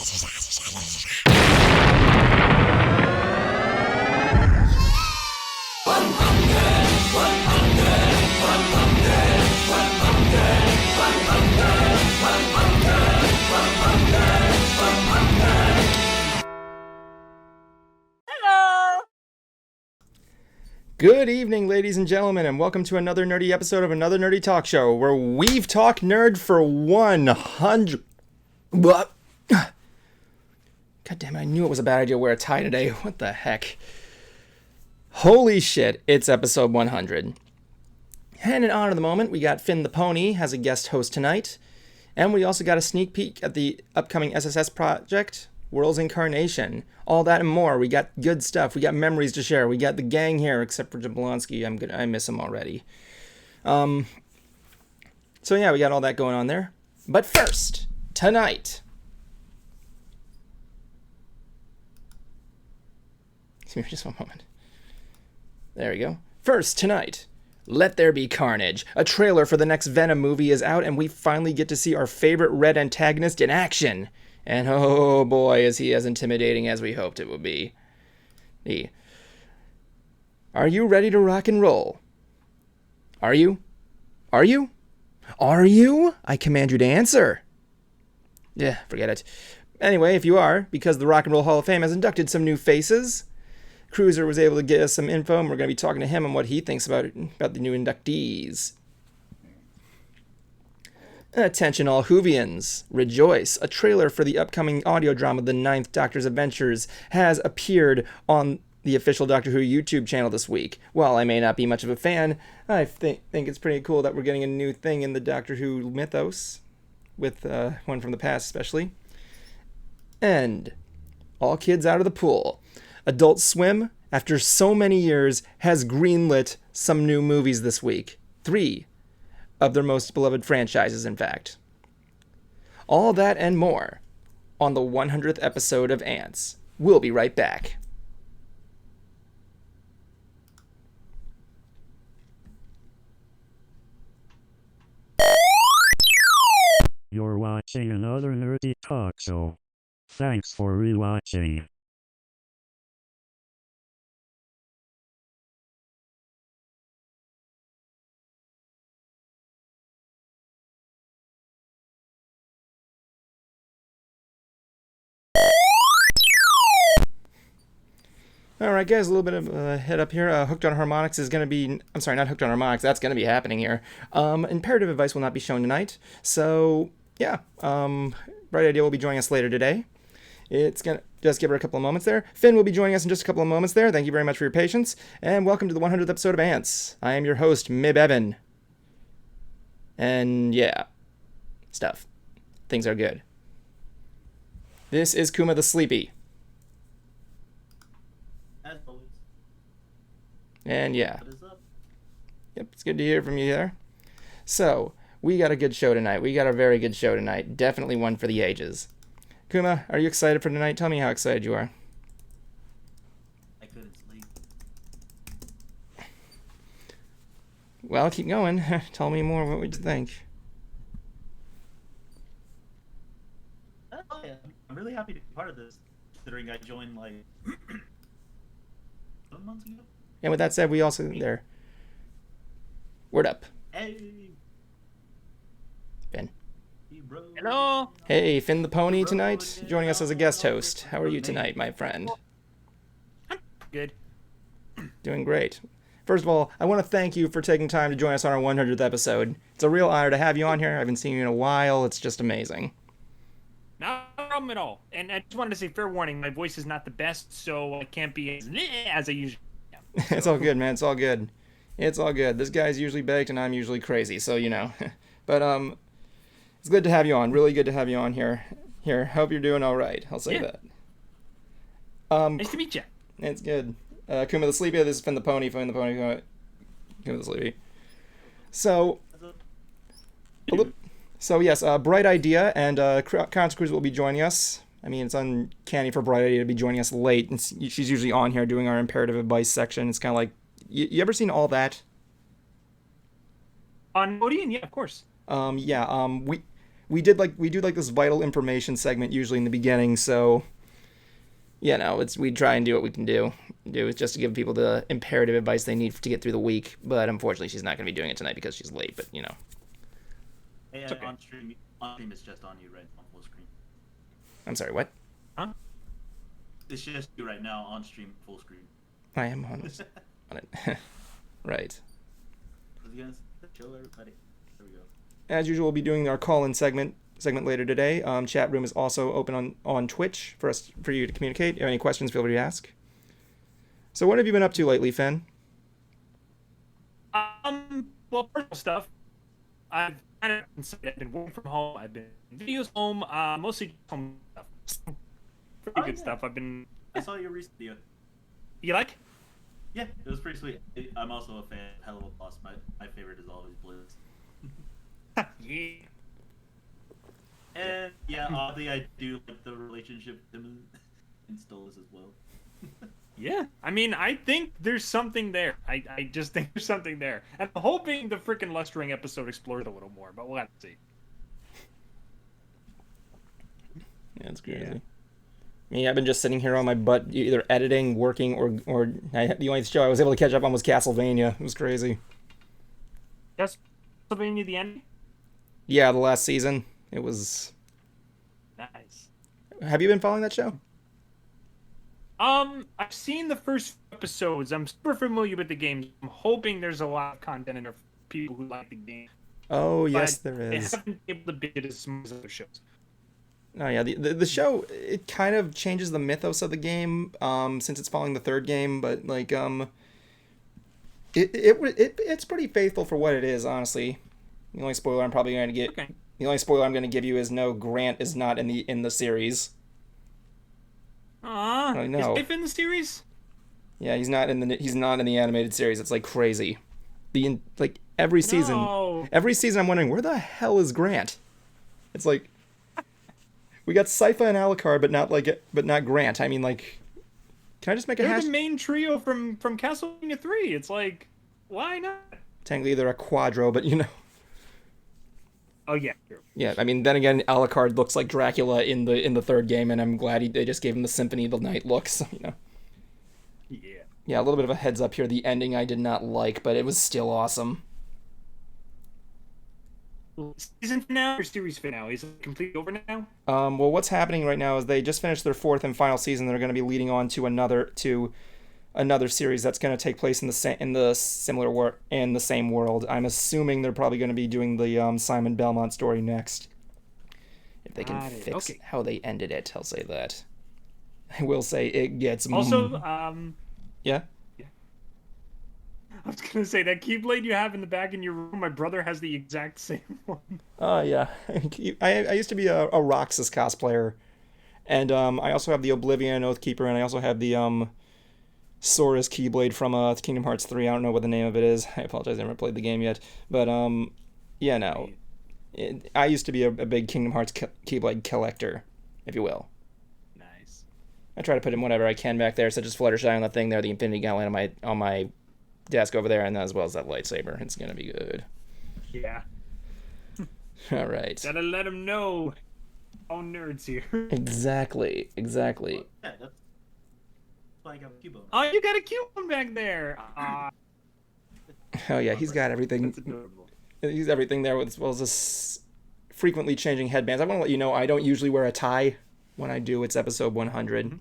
Good evening, ladies and gentlemen, and welcome to another nerdy episode of Another Nerdy Talk Show, where we've talked nerd for 100... What? God damn it, I knew it was a bad idea to wear a tie today. What the heck? Holy shit, it's episode 100. And in honor of the moment, we got Finn the Pony as a guest host tonight, and we also got a sneak peek at the upcoming SSS project, World's Incarnation. All that and more. We got good stuff. We got memories to share. We got the gang here, except for Jablonski. I miss him already. So yeah, we got all that going on there. But first, tonight. Excuse me just one moment. There we go. First, tonight. Let There Be Carnage. A trailer for the next Venom movie is out, and we finally get to see our favorite red antagonist in action. And oh boy, is he as intimidating as we hoped it would be. Are you ready to rock and roll? Are you? Are you? Are you? I command you to answer. Yeah, forget it. Anyway, if you are, because the Rock and Roll Hall of Fame has inducted some new faces, Cruiser was able to get us some info, and we're going to be talking to him on what he thinks about the new inductees. Attention all Whovians, rejoice! A trailer for the upcoming audio drama The Ninth Doctor's Adventures has appeared on the official Doctor Who YouTube channel this week. While I may not be much of a fan, I think it's pretty cool that we're getting a new thing in the Doctor Who mythos, with one from the past especially. And all kids out of the pool. Adult Swim, after so many years, has greenlit some new movies this week. 3 of their most beloved franchises, in fact. All that and more on the 100th episode of Ants. We'll be right back. You're watching Another Nerdy Talk Show. Thanks for rewatching. Alright guys, a little bit of a head up here. Hooked on Harmonics is going to be... I'm sorry, not Hooked on Harmonics. That's going to be happening here. Imperative Advice will not be shown tonight. So, yeah. Bright Idea will be joining us later today. It's going to... Just give her a couple of moments there. Finn will be joining us in just a couple of moments there. Thank you very much for your patience. And welcome to the 100th episode of Ants. I am your host, Mib Evan. And, yeah. Stuff. Things are good. This is Kuma the Sleepy. And yeah. What is up? Yep, it's good to hear from you there. So, we got a good show tonight. We got a very good show tonight. Definitely one for the ages. Kuma, are you excited for tonight? Tell me how excited you are. I couldn't sleep. Well, keep going. Tell me more. What would you think? Oh, yeah. I'm really happy to be part of this, considering I joined like 7 months ago. And with that said, we also there. Word up. Hey. Ben. Hello. Hey, Finn the Pony tonight, joining us as a guest host. How are you tonight, my friend? Good. Doing great. First of all, I want to thank you for taking time to join us on our 100th episode. It's a real honor to have you on here. I haven't seen you in a while. It's just amazing. No problem at all. And I just wanted to say, fair warning, my voice is not the best, so I can't be as I usually am. So. It's all good, man. It's all good. It's all good. This guy's usually baked and I'm usually crazy, so you know. But it's good to have you on. Really good to have you on here. Here, hope you're doing all right. I'll say that. Nice to meet you. It's good. Kuma the Sleepy. This is Finn the Pony. Finn the Pony. Kuma the Sleepy. So yes, Bright Idea and Chronicles will be joining us. I mean, it's uncanny for Bright Idea to be joining us late. And she's usually on here doing our imperative advice section. It's kind of like, you ever seen All That? On Nickelodeon? Yeah, of course. we do like this vital information segment usually in the beginning, so we try and do what we can do. It's just to give people the imperative advice they need to get through the week. But unfortunately, she's not going to be doing it tonight because she's late. But Hey, okay. on stream it's just on you right now, full screen. I'm sorry, what? Huh? It's just you right now on stream, full screen. I am on it. Right. I was gonna show everybody. There we go. As usual, we'll be doing our call-in segment later today. Chat room is also open on Twitch for you to communicate. If you have any questions, feel free to ask. So what have you been up to lately, Fen? Well, personal stuff. I've been working from home. I've been videos home, mostly home stuff. Pretty good stuff. I saw your recent video. You like? Yeah, it was pretty sweet. I'm also a fan of Hell of a Boss. My favorite is always Blizz. Yeah. And yeah, oddly, I do like the relationship with him and Stolas as well. Yeah, I mean, I think there's something there. I just think there's something there. And I'm hoping the freaking Lust Ring episode explores a little more, but we'll have to see. Yeah, it's crazy. Yeah. Me, I've been just sitting here on my butt, either editing, working, or the only show I was able to catch up on was Castlevania. It was crazy. Castlevania the end? Yeah, the last season. It was... Nice. Have you been following that show? I've seen the first episodes. I'm super familiar with the games. I'm hoping there's a lot of content in there for people who like the game. Oh, but yes, there is. They haven't been able to bid as much as other shows. Oh, yeah, the show, it kind of changes the mythos of the game, since it's following the third game, but, like, it's pretty faithful for what it is, honestly. The only spoiler I'm probably going to get... Okay. The only spoiler I'm going to give you is no, Grant is not in the series. Aww, is Life in the series? Yeah, he's not in the animated series. It's like crazy. Every season I'm wondering, where the hell is Grant? It's like we got SCYTHE and Alucard, but not Grant. I mean, like, can I just make They're the main trio from Castlevania 3. It's like, why not? Technically, they're a quadro, but Oh yeah. True. Yeah, I mean, then again, Alucard looks like Dracula in the third game, and I'm glad they just gave him the Symphony of the Night look. So, Yeah. Yeah, a little bit of a heads up here. The ending I did not like, but it was still awesome. Season finale or series finale? Is it completely over now? Well, what's happening right now is they just finished their fourth and final season. They're going to be leading on to another series that's going to take place in the same world. I'm assuming they're probably going to be doing the Simon Belmont story next. If they can fix how they ended it, I'll say that. I will say it gets also. Yeah. I was gonna say that Keyblade you have in the back in your room. My brother has the exact same one. Oh yeah, I used to be a Roxas cosplayer, and I also have the Oblivion Oathkeeper, and I also have the Sora's Keyblade from Kingdom Hearts 3. I don't know what the name of it is. I apologize, I haven't played the game yet. But yeah, no, I used to be a big Kingdom Hearts Keyblade collector, if you will. Nice. I try to put in whatever I can back there, such as Fluttershy on the thing there, the Infinity Gauntlet on my desk over there, and as well as that lightsaber. It's gonna be good. Yeah. All right. Gotta let them know. All nerds here. Exactly. Yeah, that's why I got a Cubone. Oh, you got a Cubone back there. Oh yeah, he's got everything. That's adorable. He's everything there, as well as this frequently changing headbands. I want to let you know I don't usually wear a tie. When I do, it's episode 100.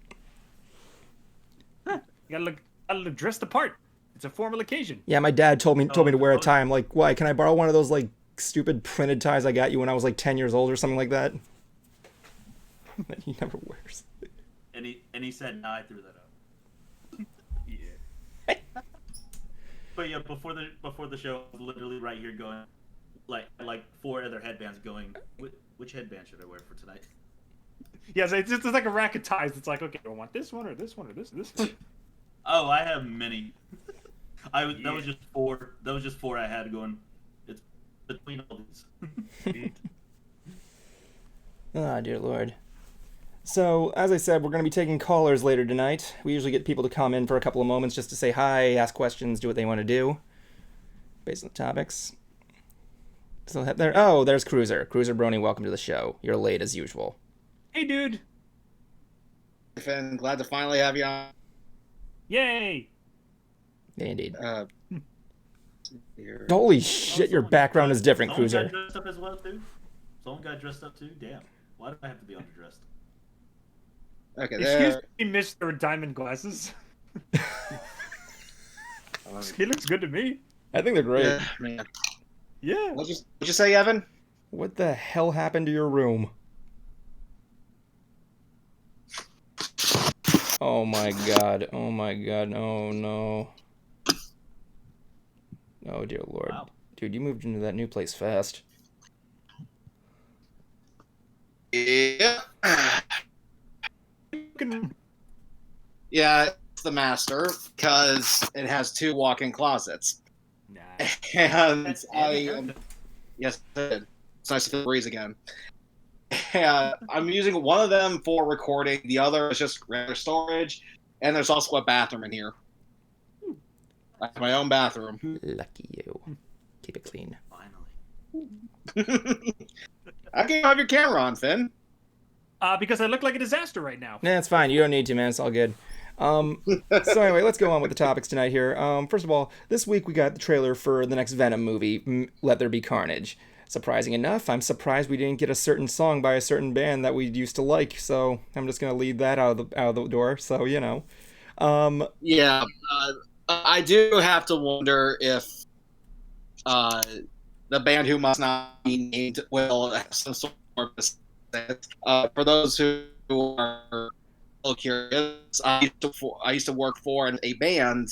Huh. You gotta look dressed apart. It's a formal occasion. Yeah, my dad told me to wear a tie. I'm like, why? Can I borrow one of those like stupid printed ties I got you when I was like 10 years old or something like that? That he never wears. And he said, "No, I threw that out." Yeah. But yeah, before the show, I was literally right here going, like 4 other headbands going. Which headband should I wear for tonight? Yeah, so it's like a rack of ties. It's like, okay, do I want this one or this one or this one? Oh, I have many. That was just 4. That was just 4 I had going. It's between all these. Ah, dear Lord. So, as I said, we're going to be taking callers later tonight. We usually get people to come in for a couple of moments just to say hi, ask questions, do what they want to do, based on the topics. So there. Oh, there's Cruiser. Cruiser Brony, welcome to the show. You're late as usual. Hey, dude. Finn, glad to finally have you on. Yay. Yeah, indeed. Here. Holy shit, your background is different, Someone Cruiser. got dressed up as well, too? Someone got dressed up, too? Damn. Why do I have to be underdressed? Okay, Excuse there. me, Mr. Diamond Glasses. He looks good to me. I think they're great. Yeah, man. Yeah. What'd you say, Evan? What the hell happened to your room? Oh my god. Oh my god. Oh no. Oh dear lord. Wow. Dude, you moved into that new place fast. Yeah. Yeah, it's the master because it has 2 walk-in closets. Nice. And And yes, it did. It's nice to feel the breeze again. And I'm using one of them for recording. The other is just regular storage. And there's also a bathroom in here. I have my own bathroom. Lucky you. Keep it clean. Finally. I can have your camera on, Finn. Because I look like a disaster right now. Nah, it's fine. You don't need to, man. It's all good. So anyway, let's go on with the topics tonight here. First of all, this week we got the trailer for the next Venom movie, Let There Be Carnage. Surprising enough, I'm surprised we didn't get a certain song by a certain band that we used to like, so I'm just gonna leave that out of the door, so you know. Yeah, I do have to wonder if the band who must not be named will have some sort of for those who are a little curious, I used to work for a band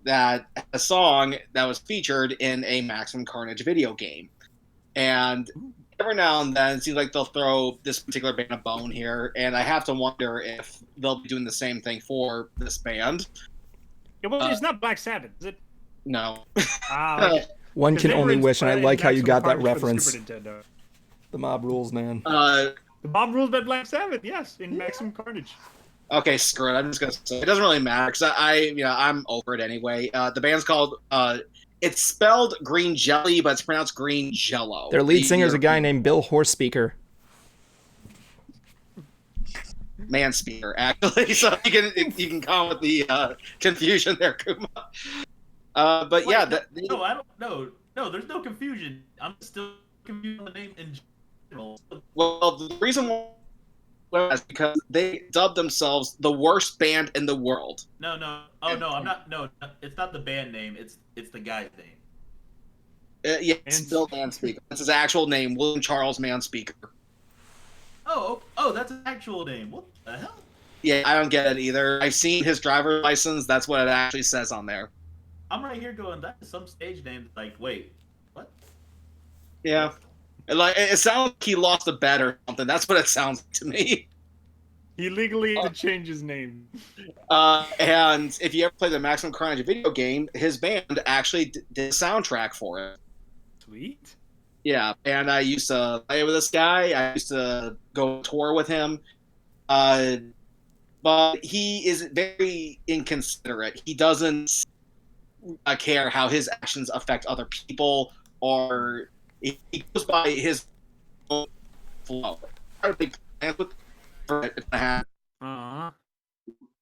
that had a song that was featured in a Maximum Carnage video game. And every now and then, it seems like they'll throw this particular band a bone here, and I have to wonder if they'll be doing the same thing for this band. Yeah, well, it's not Black Sabbath, is it? No. Okay. One 'Cause can they were only wish, and I in like how you Maximum got that Carnage for the reference. Super Nintendo. The mob rules, man. The Bob rules by Black Sabbath, yes, in Maximum Carnage. Okay, screw it. I'm just gonna say it doesn't really matter because I'm over it anyway. The band's called it's spelled Green Jelly, but it's pronounced Green Jello. Their lead singer is a guy named Bill Horsespeaker. Man speaker, actually. So you can come with the confusion there, Kuma. But Wait, yeah, no, I don't know. No, there's no confusion. I'm still confused on the name in general. well, the reason why is because they dubbed themselves the worst band in the world. No. Oh no, I'm not. No, it's not the band name. It's the guy's name. Yeah, it's still Manspeaker. That's his actual name, William Charles Manspeaker. Oh, that's his actual name. What the hell? Yeah, I don't get it either. I've seen his driver's license. That's what it actually says on there. I'm right here going. That is some stage name. Like, wait, what? Yeah. It sounds like he lost a bet or something. That's what it sounds like to me. He legally had to change his name. And if you ever play the Maximum Carnage video game, his band actually did a soundtrack for it. Sweet. Yeah, and I used to play with this guy. I used to go tour with him. But he is very inconsiderate. He doesn't care how his actions affect other people, or he goes by his own flow. Uh-huh.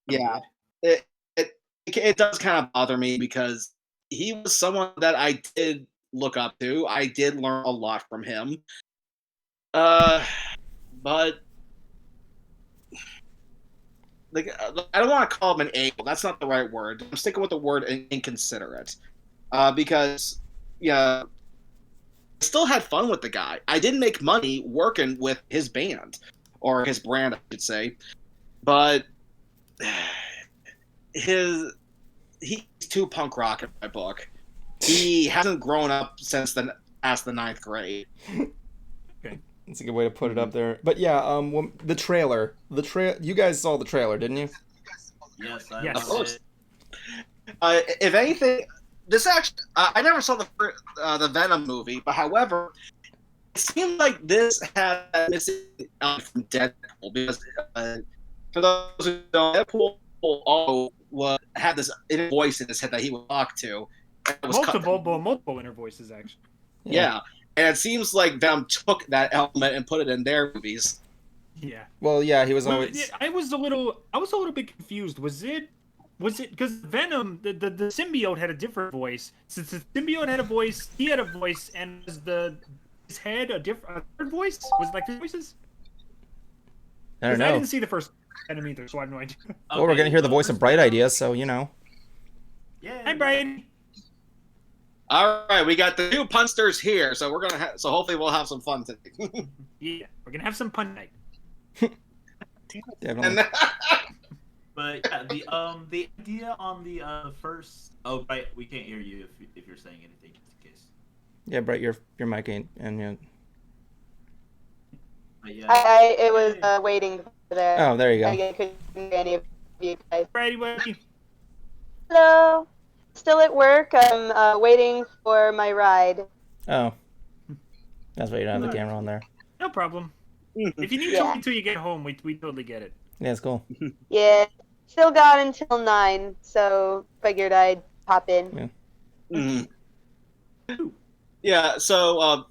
Yeah, it does kind of bother me because he was someone that I did look up to. I did learn a lot from him. But like, I don't want to call him an a-hole. That's not the right word. I'm sticking with the word inconsiderate, because yeah, I still had fun with the guy. I didn't make money working with his band or his brand, I should say, but he's too punk rock in my book. He hasn't grown up since past the 9th grade. Okay. That's a good way to put it up there. But yeah, the trailer. You guys saw the trailer, didn't you? Yes, Yes. Of course. If anything, this actually, I never saw the Venom movie, but however, it seemed like this had missing element from Deadpool because for those who don't, Deadpool had this inner voice in his head that he would talk to. It was Multiple inner voices, actually. Yeah. And it seems like Venom took that element and put it in their movies. Yeah. Well, yeah, he was Well, always. I was a little bit confused. Was it because Venom, the symbiote had a different voice. Since the symbiote had a voice, he had a voice, and was his head a third voice? Was it like three voices? I don't I know. didn't see the first Venom either, so I have no idea. Well, we're gonna hear the voice of Bright Ideas, so you know. Yeah. Hi, Brian. All right, we got the two punsters here, so we're gonna so hopefully we'll have some fun today. Yeah, we're gonna have some pun night. Definitely. And But yeah, the idea on the first. Oh, right, we can't hear you if you're saying anything, just in case. Yeah, Bright, your mic ain't, and yeah. But yeah. It was waiting for there. Oh, there you go. I couldn't hear any of you guys. Brady, what? Hello. Still at work. I'm waiting for my ride. Oh, that's why you don't have the camera on there. No problem. If you need Yeah. to wait until you get home, we totally get it. Yeah, it's cool. Yeah. Still got until 9, so figured I'd pop in. Yeah. yeah, so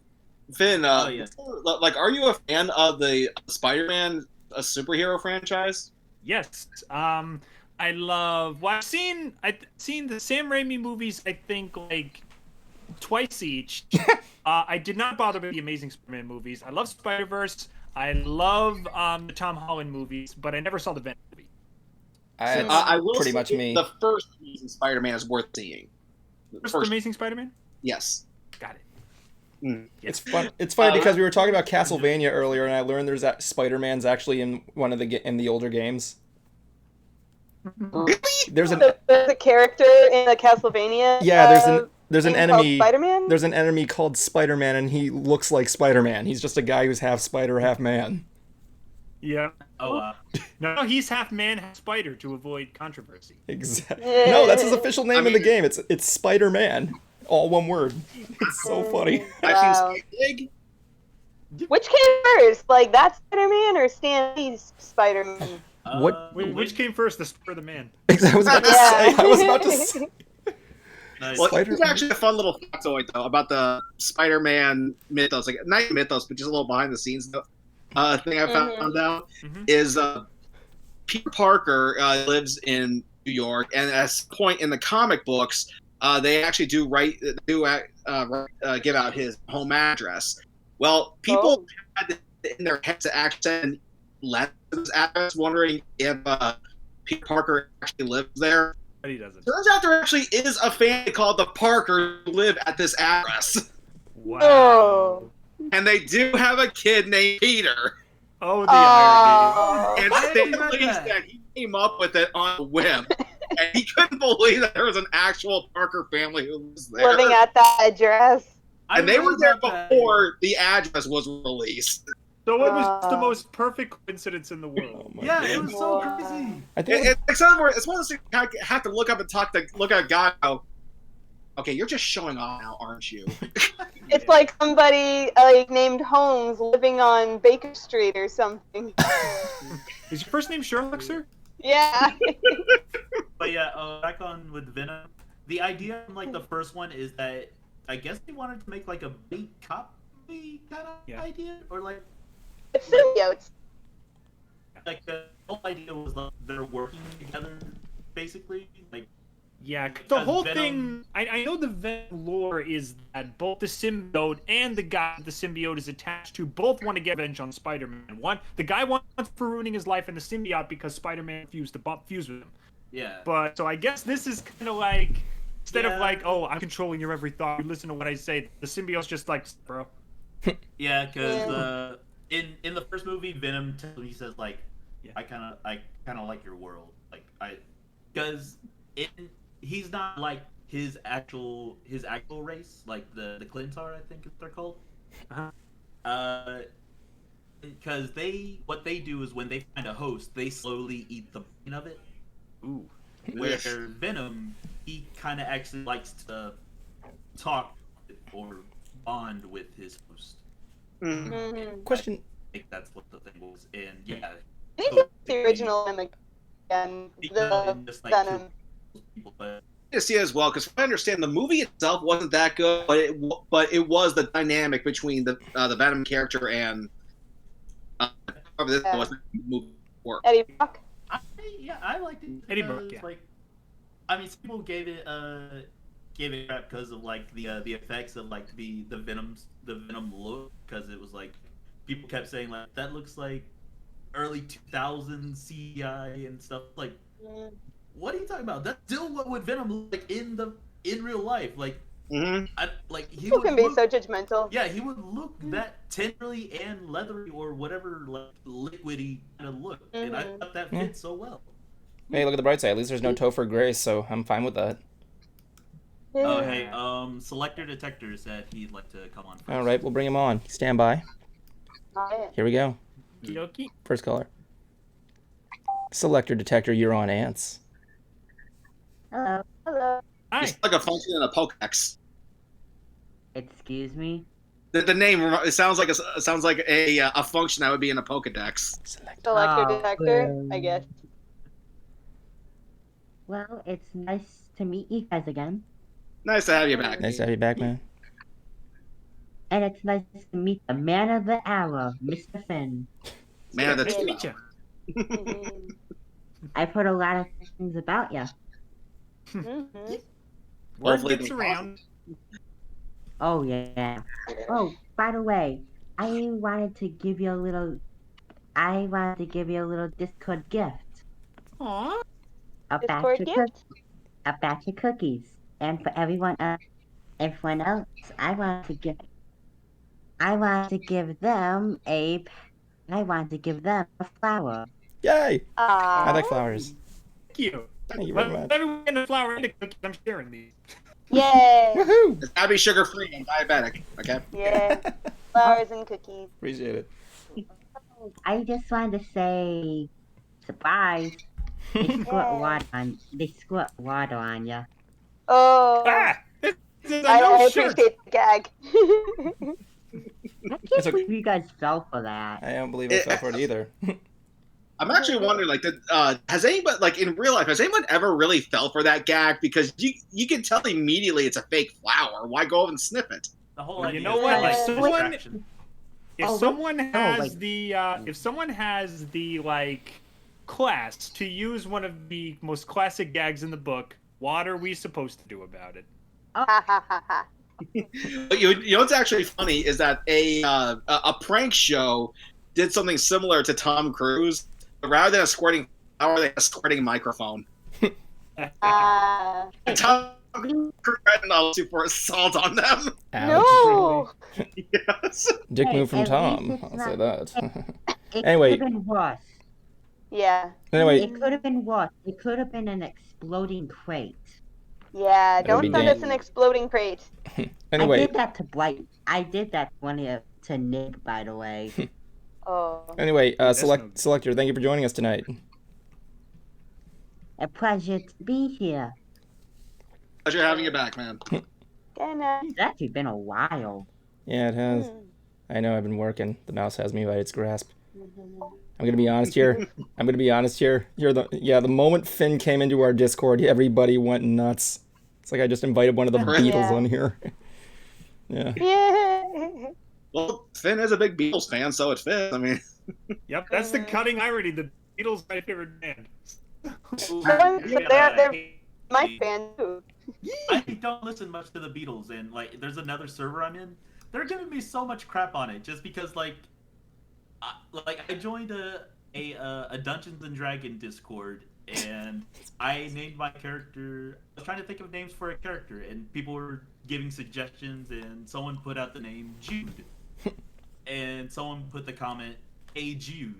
Finn, Oh, yeah. like, are you a fan of the Spider-Man superhero franchise? Yes. I love. Well, I've seen the Sam Raimi movies. I think like twice each. I did not bother with the Amazing Spider-Man movies. I love Spider-Verse. I love the Tom Holland movies, but I never saw the Venom movie. I will pretty say much me. The first Amazing Spider-Man is worth seeing. First Amazing Spider-Man. Yes. Got it. It's fun. It's funny because we were talking about Castlevania earlier, and I learned there's that Spider-Man's actually in one of the older games. Really? There's an There's a character in the Castlevania. there's an game enemy. called Spider-Man? There's an enemy called Spider-Man, and he looks like Spider-Man. He's just a guy who's half spider, half man. Yeah. Oh, No, he's half man, half spider to avoid controversy. Exactly. No, that's his official name in the game. It's Spider-Man, all one word. It's so funny. I've Wow. seen Big. Which came first? Like that Spider-Man or Stan Lee's Spider-Man? What? Which came first, the spider or the man? I was about to say. I was about to say. Nice. Well, Spider- it's actually a fun little factoid though about the Spider-Man mythos, like not mythos, but just a little behind the scenes thing I found out Mhm. is Peter Parker lives in New York, and at a point in the comic books, they actually do give out his home address. Well, people had in their heads to actually send letters to his address, wondering if Peter Parker actually lives there. But he doesn't. Turns out there actually is a family called the Parkers who live at this address. Wow. Oh. And they do have a kid named Peter. Oh, the irony. And I didn't Stan Lee know that. said he came up with it on a whim. And he couldn't believe that there was an actual Parker family who was there. Living at that address. And they were there about that. before the address was released. So it was the most perfect coincidence in the world. Oh my Yeah, God. it was so Wow. crazy. I think It's one of those things you have to look up and look at a guy and go, okay, you're just showing off now, aren't you? It's like somebody like named Holmes living on Baker Street or something. Is your first name Sherlock, sir? Yeah. But yeah, back on with Venom. The idea in like the first one is that I guess they wanted to make like a big cop movie kind of idea, or like It's symbiotes. the whole idea was like they're working together, basically. Like Yeah, the Because whole Venom- thing. I know the Venom lore is that both the symbiote and the guy the symbiote is attached to both want to get revenge on Spider-Man. The guy wants for ruining his life, and the symbiote because Spider-Man fused with him. yeah, But so I guess this is kind of like instead Yeah. of like, oh, I'm controlling your every thought. You listen to what I say. The symbiote's just like, bro. yeah, because in the first movie, Venom he says like, Yeah. I kind of like your world, like because he's not like his actual race, like the Clintar, I think they're called. Uh-huh. Because what they do is when they find a host, they slowly eat the brain of it. Ooh. Where Venom, he kind of actually likes to talk or bond with his host. Mhm. question. I think that's what the thing was. And yeah, I think it's the original Venom again. he The just, like, Venom. kills people, but to see it as well because I understand the movie itself wasn't that good, but it was the dynamic between the Venom character and whoever this was. The movie worked. Eddie Brock. I liked it. Eddie Brock, yeah. Like, I mean, some people gave it crap because of like the effects of like the Venom look, because it was like people kept saying like that looks like early 2000s CGI and stuff. Like, what are you talking about? That's still what would Venom look like in real life. Like, he Who would can be look, so judgmental? yeah, he would look that tenderly and leathery or whatever like liquidy kind of look, and I thought that fit so well. Hey, look at the bright side. At least there's no Topher Grace, so I'm fine with that. Oh, hey, Selector Detector said he'd like to come on first. All right, we'll bring him on. Stand by. Here we go. Yoki. First caller. Selector Detector, you're on Ants. Hello. Hello. Hi. It's like a function in a Pokedex. Excuse me. The name it sounds like a function that would be in a Pokedex. Selector Oh, Detector, I guess. Well, it's nice to meet you guys again. Nice to have you back. Nice to have you back, man. And it's nice to meet the man of the hour, Mr. Finn. Man of the Nice to two. meet you. I've heard a lot of things about you. Word Hopefully gets they- around. Oh, yeah. Oh, by the way, I wanted to give you a little Discord gift. Aww. A Discord gift? A batch of cookies. And for everyone else, I want to give them a flower. Yay! I Aww. like flowers. Thank you. Thank you very Let much. everyone get a flower and a cookie. I'm sharing these. Yay! Woohoo! It's gotta be sugar free and diabetic. Okay. Yeah. Flowers and cookies. Appreciate it. I just wanted to say, surprise! They squirt water on you. Oh. Ah! This is a I no shirt. appreciate the gag. I can't It's okay. believe you guys fell for that. I don't believe I fell for it either. I'm actually wondering, like, has anybody, like, in real life, has anyone ever really fell for that gag? Because you can tell immediately it's a fake flower. Why go over and sniff it? The whole Well, idea you know is what? like If someone- distraction. If Oh, someone what? has Oh, like- if someone has the like class to use one of the most classic gags in the book, what are we supposed to do about it? Ha ha ha ha. But you know what's actually funny is that a prank show did something similar to Tom Cruise. But rather than a squirting flower, they had a squirting microphone. And Tom Cruise threatened to pour salt on them. Ouch. No! Yes. Dick Hey, move from at Tom. least it's I'll say not- that. It Anyway. could have been worse. Yeah. Anyway, It could have been worse. It could have been an exploding crate. Yeah, That would be don't send damn- us an exploding crate. I anyway, did that to Blight. I did that one to Nick, by the way. Oh. anyway, that's no- Selector, thank you for joining us tonight. A pleasure to be here. Pleasure having you back, man. Gonna. It's actually been a while. Yeah, it has. Hmm. I know I've been working. The mouse has me by its grasp. I'm gonna be honest here. The moment Finn came into our Discord, everybody went nuts. It's like I just invited one of the Really? Beatles Yeah. on here. Yeah. Yeah. Well, Finn is a big Beatles fan, so it fits. I mean, Yep, that's the cutting irony. The Beatles, my favorite band. So they're my fan too. I don't listen much to the Beatles, and like, there's another server I'm in. They're giving me so much crap on it just because, like I joined a Dungeons and Dragon Discord, and I named my character. I was trying to think of names for a character, and people were giving suggestions, and someone put out the name Jude, and someone put the comment, "Hey Jude."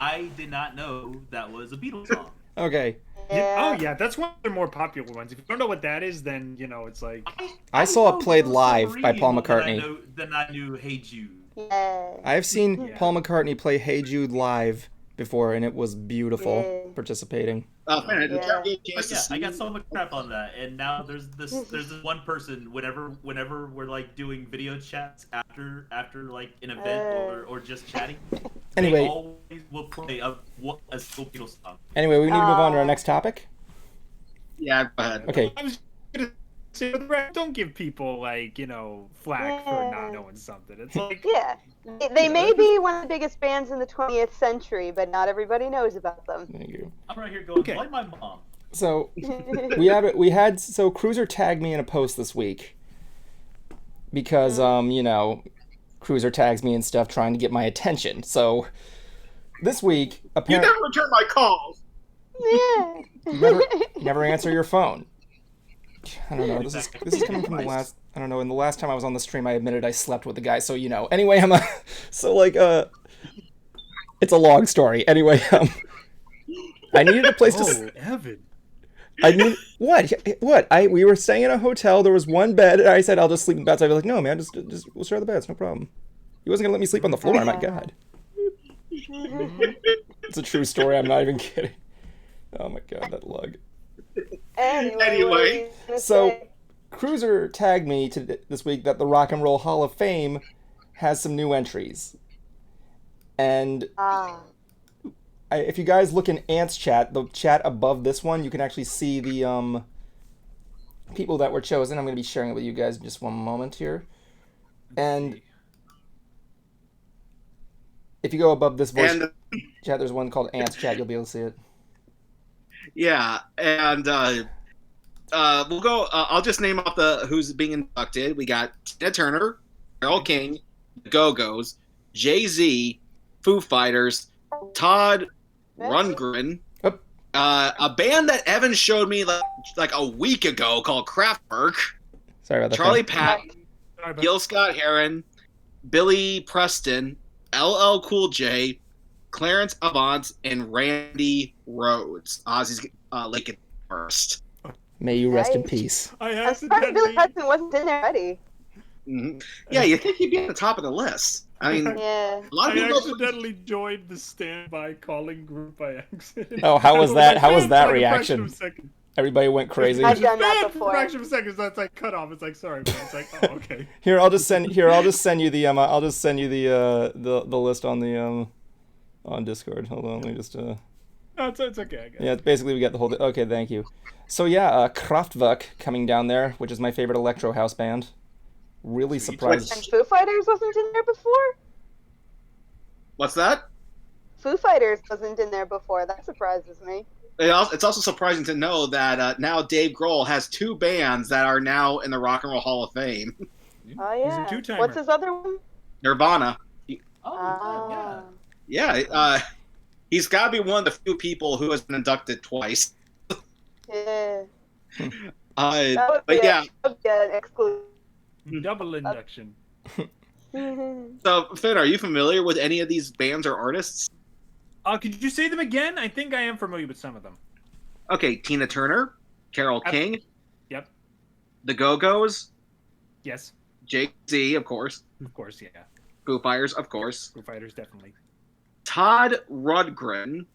I did not know that was a Beatles song. Okay. Oh yeah, that's one of their more popular ones. If you don't know what that is, then you know it's like I saw it know played Little live by Submarine Paul more McCartney. Than I knew Hey Jude. Yeah. I've seen Yeah. Paul McCartney play Hey Jude live before, and it was beautiful Yeah. participating. Finn, did you ever get a But chance to yeah, see? I got so much crap on that, and now there's this one person whenever we're like doing video chats after like an event or just chatting. Anyway. they always will play a single Beatles song. Anyway, we need to move on to our next topic. Yeah, go ahead. Okay. I was gonna say, don't give people flack for not knowing something. It's like Yeah. They may be one of the biggest bands in the 20th century, but not everybody knows about them. Thank you. I'm right here going, Okay. blame my mom. So so Cruiser tagged me in a post this week because Cruiser tags me and stuff trying to get my attention. So this week You apparently never return my calls. Yeah. never answer your phone. I don't know. This is coming from the last. I don't know. In the last time I was on the stream, I admitted I slept with the guy. So Anyway, it's a long story. Anyway, I needed a place to. Evan. I need what? We were staying in a hotel. There was one bed, and I said I'll just sleep in the bed. So I was like, no, man, just we'll share the beds, no problem. He wasn't gonna let me sleep on the floor. My God. It's a true story. I'm not even kidding. Oh my God, that lug. Anyway. So, Cruiser tagged me this week that the Rock and Roll Hall of Fame has some new entries. And if you guys look in Ant's chat, the chat above this one, you can actually see the people that were chosen. I'm going to be sharing it with you guys in just one moment here. And if you go above this voice chat, there's one called Ant's chat. You'll be able to see it. Yeah, and we'll go. I'll just name off who's being inducted. We got Tina Turner, Carole King, The Go-Go's, Jay-Z, Foo Fighters, Todd Rundgren, a band that Evan showed me like a week ago called Kraftwerk. Sorry about that. Charlie Patton, Gil Scott-Heron, Billy Preston, LL Cool J, Clarence Avant, and Randy Rhoads. Ozzy's Lake first. May you rest in peace. I'm surprised Billy Hudson wasn't in there already. Mm-hmm. Yeah, you think he'd be at the top of the list. I mean, Yeah. a lot of I people accidentally joined the standby calling group by accident. Oh, how was that? How was that For like a reaction? fraction of a second. Everybody went crazy. I've done that For a before. fraction of a second, so it's like cut off. It's like sorry, man. It's like oh okay. Here, I'll just send you the the list on the on Discord. Hold on, let me just No, it's okay. I guess. Yeah, basically we got the whole okay, thank you. So yeah, Kraftwerk coming down there, which is my favorite electro house band. Really surprised. And Foo Fighters wasn't in there before? What's that? Foo Fighters wasn't in there before. That surprises me. It's also surprising to know that now Dave Grohl has two bands that are now in the Rock and Roll Hall of Fame. Oh yeah. He's a two-timer. What's his other one? Nirvana. Oh, Yeah, he's got to be one of the few people who has been inducted twice. Yeah. But yeah. That would be an exclusive. Double induction. So, Finn, are you familiar with any of these bands or artists? Could you say them again? I think I am familiar with some of them. Okay, Tina Turner, Carole King. Yep. The Go-Go's. Yes. Jay-Z, of course. Of course, yeah. Foo Fighters, of course. Foo Fighters, definitely. Todd Rundgren.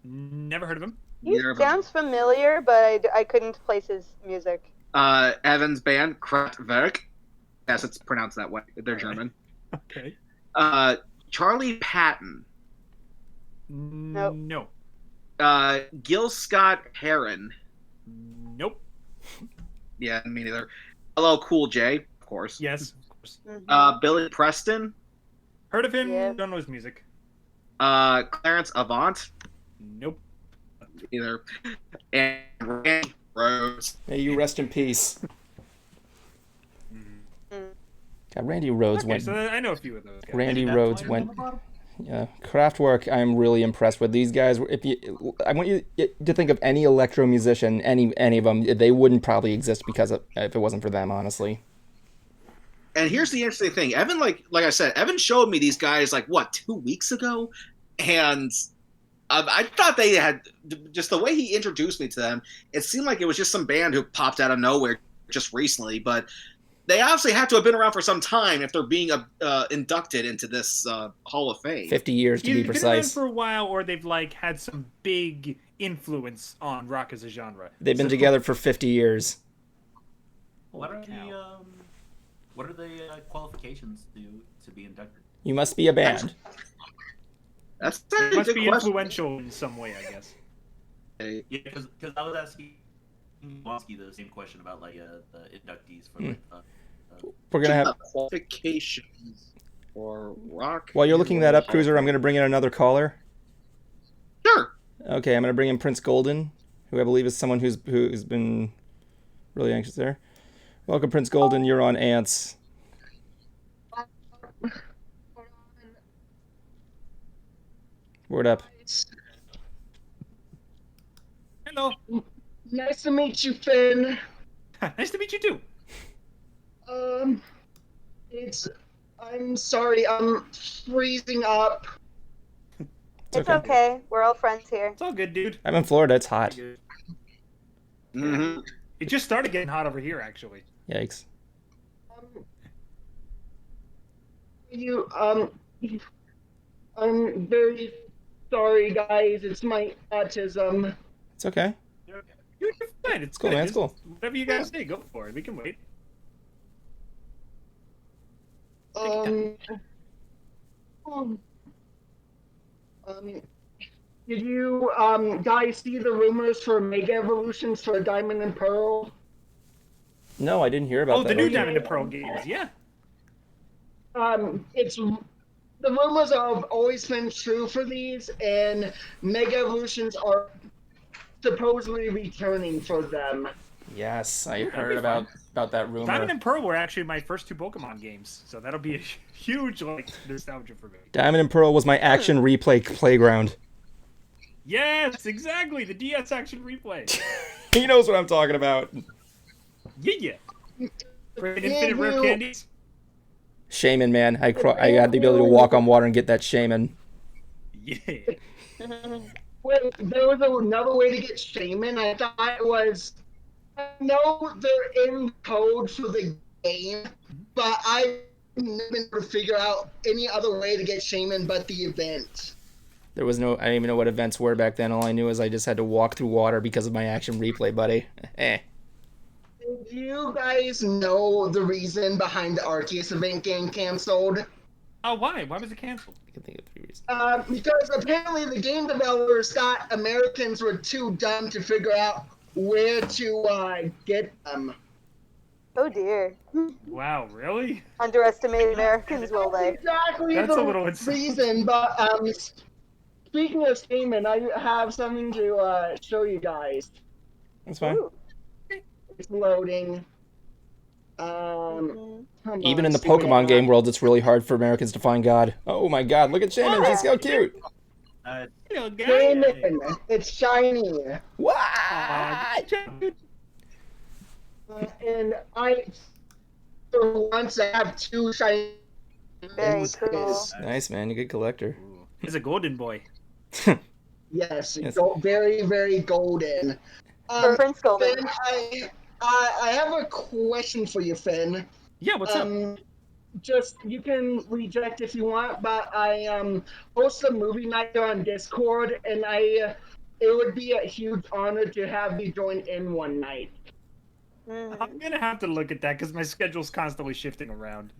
Never heard of him. He sounds familiar, but I couldn't place his music. Evan's band, Kraftwerk. Yes, it's pronounced that way. They're German. Okay. Charlie Patton. Nope. No. Gil Scott-Heron. Nope. Yeah, me neither. LL Cool J, of course. Yes, of course. Billy Preston. Heard of him? Yeah. Don't know his music. Clarence Avant. Nope. Either. And Randy Rhoads. May you rest in peace. Mm. God, Randy Rhoads Okay, went. so I know a few of those guys. Randy That's Rhoads why went. they're on the bottom? Yeah, Kraftwerk. I'm really impressed with these guys. I want you to think of any electro musician, any of them. They wouldn't probably exist if it wasn't for them, honestly. And here's the interesting thing. Evan, like I said, Evan showed me these guys, 2 weeks ago? And I thought they had, just the way he introduced me to them, it seemed like it was just some band who popped out of nowhere just recently. But they obviously have to have been around for some time if they're being inducted into this Hall of Fame. 50 years to be Either been around precise. for a while, or they've had some big influence on rock as a genre. They've been together for 50 years. What are the qualifications to be inducted? You must be a band. That's It a must good be question. influential in some way, I guess. Yeah, because I was asking Wonsky the same question about like the inductees for like. We're gonna have qualifications for rock. while you're looking and that roll up, Hall Cruiser. of I'm gonna bring in another caller. Fame. Sure. Okay, I'm gonna bring in Prince Golden, who I believe is someone who's been really anxious there. Welcome, Prince Golden. You're on Ants. Word up. Hello. Nice to meet you, Finn. Nice to meet you too. I'm sorry, I'm freezing up. It's okay. We're all friends here. It's all good, dude. I'm in Florida. It's hot. Mm-hmm. It just started getting hot over here, actually. Yikes. I'm very sorry, guys. It's my autism. It's okay. You're fine. It's Cool, good. man. It's Just cool. Whatever you guys say, go for it. We can wait. Did you guys see the rumors for Mega Evolutions for Diamond and Pearl? No, I didn't hear about Oh, that. the new Okay. Diamond and Pearl games. Yeah. It's the rumors have always been true for these, and Mega Evolutions are supposedly returning for them. Yes, I That'd heard be about that rumor. Diamond and Pearl were actually my first two Pokemon games, so that'll be a huge like nostalgia for me. Diamond and Pearl was my action replay playground. Yes, exactly. The DS action replay. He knows what I'm talking about. Yeah. For infinite rare candies. Shaman, man. I had the ability to walk on water and get that shaman. Yeah. Wait, there was another way to get Shaman. I thought it was. I know they're in code for the game, but I never been able to figure out any other way to get Shaman but the event. There was no, I didn't even know what events were back then. All I knew is I just had to walk through water because of my action replay, buddy. Do you guys know the reason behind the Arceus event getting canceled? Oh, why? Why was it canceled? I can think of 3 reasons. Because apparently the game developers thought Americans were too dumb to figure out where to get them. Oh dear. Wow, really? Underestimate Americans, will they? Exactly That's a little the insane. reason, but speaking of Shaman, I have something to show you guys. That's fine. Ooh. It's loading. Even in the Pokemon game world, it's really hard for Americans to find God. Oh my God, look at Shaman. She's so cute. Little guy. Shaman, it's shiny. What? And I, for once, I have 2 shiny. Very cool. Nice, man. You're a good collector. He's a golden boy. Yes, Yes. very, very golden. For Prince Golden. Finn, I have a question for you, Finn. Yeah, what's up? Just you can reject if you want, but I host a movie night there on Discord, and it would be a huge honor to have you join in one night. I'm gonna have to look at that because my schedule's constantly shifting around.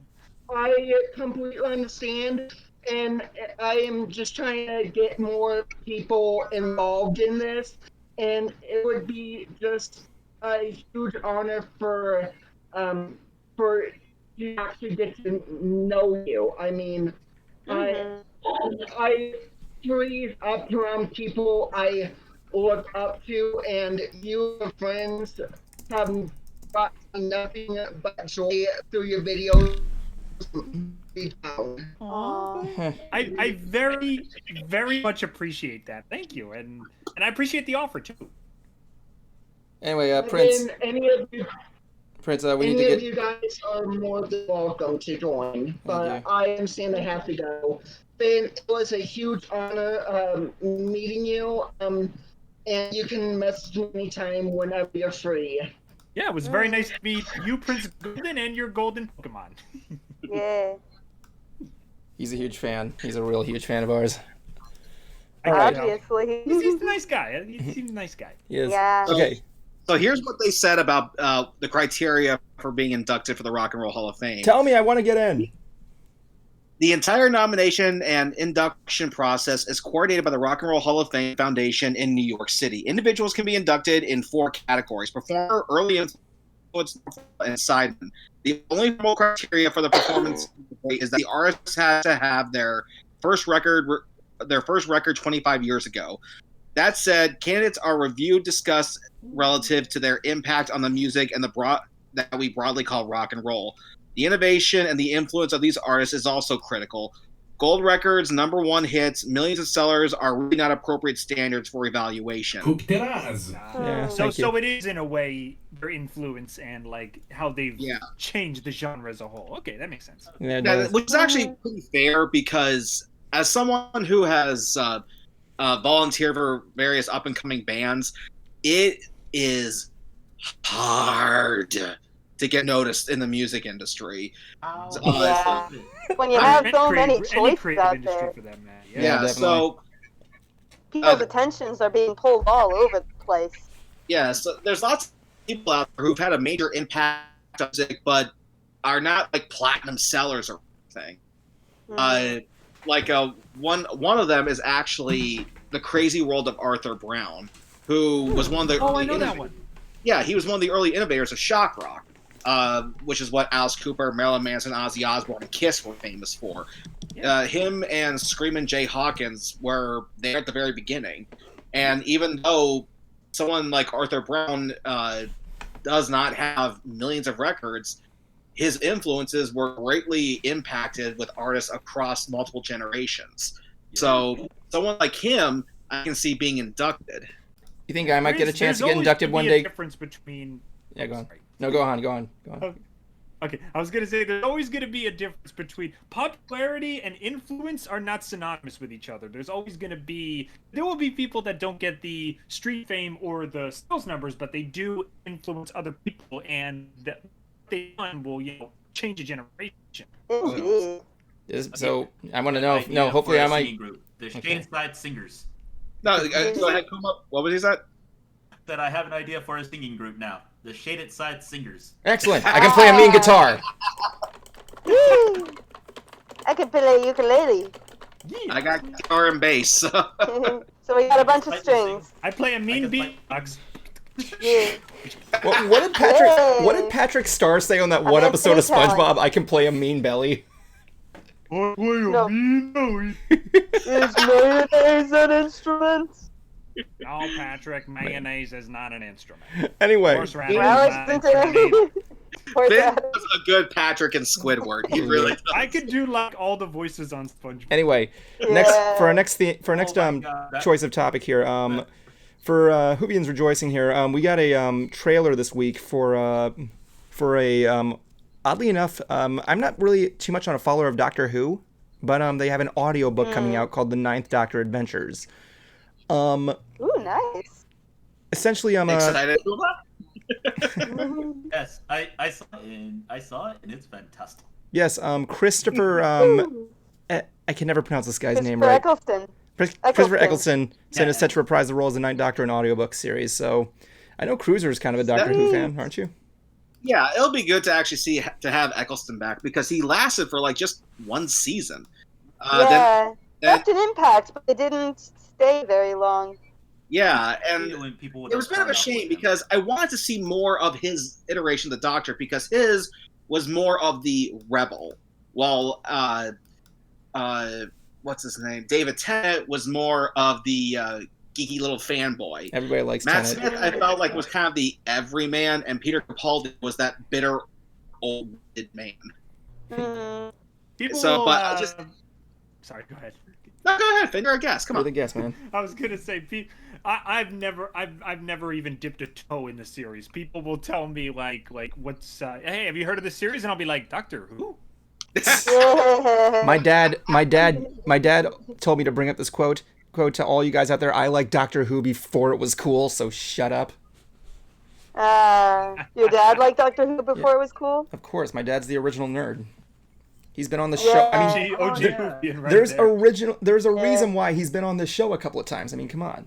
I completely understand, and I am just trying to get more people involved in this, and it would be just a huge honor for you to actually get to know you. I mean, I freeze up around people I look up to, and you and friends have brought me nothing but joy through your videos. I very, very much appreciate that. Thank you, and I appreciate the offer too. Anyway, Prince. And any of you, Prince, we need any to of get. you guys are more than welcome to join, but you. I understand I have to go. Finn, it was a huge honor meeting you. And you can message me anytime whenever you're free. Yeah, it was very nice to meet you, Prince Golden, and your golden Pokemon. Yeah. He's a huge fan. He's a real huge fan of ours. Obviously. He's a nice guy. He seems a nice guy. He is. Yeah. Okay. So here's what they said about the criteria for being inducted for the Rock and Roll Hall of Fame. Tell me, I want to get in. The entire nomination and induction process is coordinated by the Rock and Roll Hall of Fame Foundation in New York City. Individuals can be inducted in 4 categories: performer, early influence, and sideman. The only formal criteria for the performance is that the artist has to have their first record 25 years ago. That said, candidates are reviewed, discussed relative to their impact on the music and that we broadly call rock and roll. The innovation and the influence of these artists is also critical. Gold records, #1 hits, millions of sellers are really not appropriate standards for evaluation. Yeah, thank you. So it is in a way their influence and like how they've changed the genre as a whole. Okay, that makes sense. Yeah, it Yeah, does. which is actually pretty fair because as someone who has volunteered for various up and coming bands, it is hard to get noticed in the music industry. Yeah. When you have so many Any choices creative out industry there, for that, man. Yeah, Yeah, definitely. so people's attentions are being pulled all over the place. so there's lots of people out there who've had a major impact on music, but are not like platinum sellers or anything. One of them is actually The Crazy World of Arthur Brown, who was one of the Oh, early I know that one. Yeah, he was one of the early innovators of shock rock, which is what Alice Cooper, Marilyn Manson, Ozzy Osbourne, and Kiss were famous for. Him and Screamin' Jay Hawkins were there at the very beginning. And even though someone like Arthur Brown does not have millions of records, his influences were greatly impacted with artists across multiple generations. So someone like him, I can see being inducted. You think I might get a chance to get inducted one There's day? difference between. Yeah, go on. Sorry. No, go on. Okay, I was gonna say there's always gonna be a difference between popularity and influence are not synonymous with each other. There will be people that don't get the street fame or the sales numbers, but they do influence other people, and that they will change a generation. Indeed. So I want to know. Hopefully for a I might. singing group. The Shaded Side Singers. No, go ahead, Kuma. What was that? That I have an idea for a singing group now. The Shaded Side Singers. Excellent. I can play a mean guitar. Woo! I can play ukulele. I got guitar and bass. So we got a bunch of strings. I play a mean can beatbox. Yeah. What did Patrick Starr say on that one I'm episode of talent. SpongeBob? I can play a mean belly. No. Is mayonnaise an instrument? No, Patrick, mayonnaise is not an instrument. Anyway, Horseradish Well, is not an listen instrument. to Or Finn that. does a good Patrick and Squidward. He really does. I could do like all the voices on SpongeBob. anyway, Yeah. for our next Oh my God. choice of topic here, for Hoovians Rejoicing here, we got a trailer this week for a oddly enough, I'm not really too much on a follower of Doctor Who, but they have an audiobook coming out called The Ninth Doctor Adventures. Ooh, nice. Essentially, Excited. Yes, I saw it and it's fantastic. yes, Christopher, I can never pronounce this guy's name Christopher right. Eccleston. Christopher Eccleston Yeah. is set to reprise the role as the Ninth Doctor in an audiobook series. So, I know Cruiser's kind of a Doctor Who fan, aren't you? Yeah, it'll be good to actually have Eccleston back because he lasted for like just one season. Yeah. then- Left an impact, but it didn't stay very long. Yeah, and When people would it was a bit of a shame because I wanted to see more of his iteration of the Doctor because his was more of the rebel, while what's his name, David Tennant was more of the geeky little fanboy. Everybody likes Matt Tenet. Smith, I felt like was kind of the everyman, and Peter Capaldi was that bitter old man. Mhm. People So, will, but I just- Sorry, go ahead. No, go ahead, Finn, you're a guest. Come You're the on. guest, man. I was gonna say, I've never even dipped a toe in the series. People will tell me like what's hey, have you heard of the series? And I'll be like, Doctor Who? My dad told me to bring up this quote to all you guys out there. I like Doctor Who before it was cool, so shut up. Your dad liked Doctor Who before it was cool? Of course, my dad's the original nerd. He's been on the show. I mean, OG yeah. Whovian right there's there. there's a reason why he's been on this show a couple of times. I mean, come on.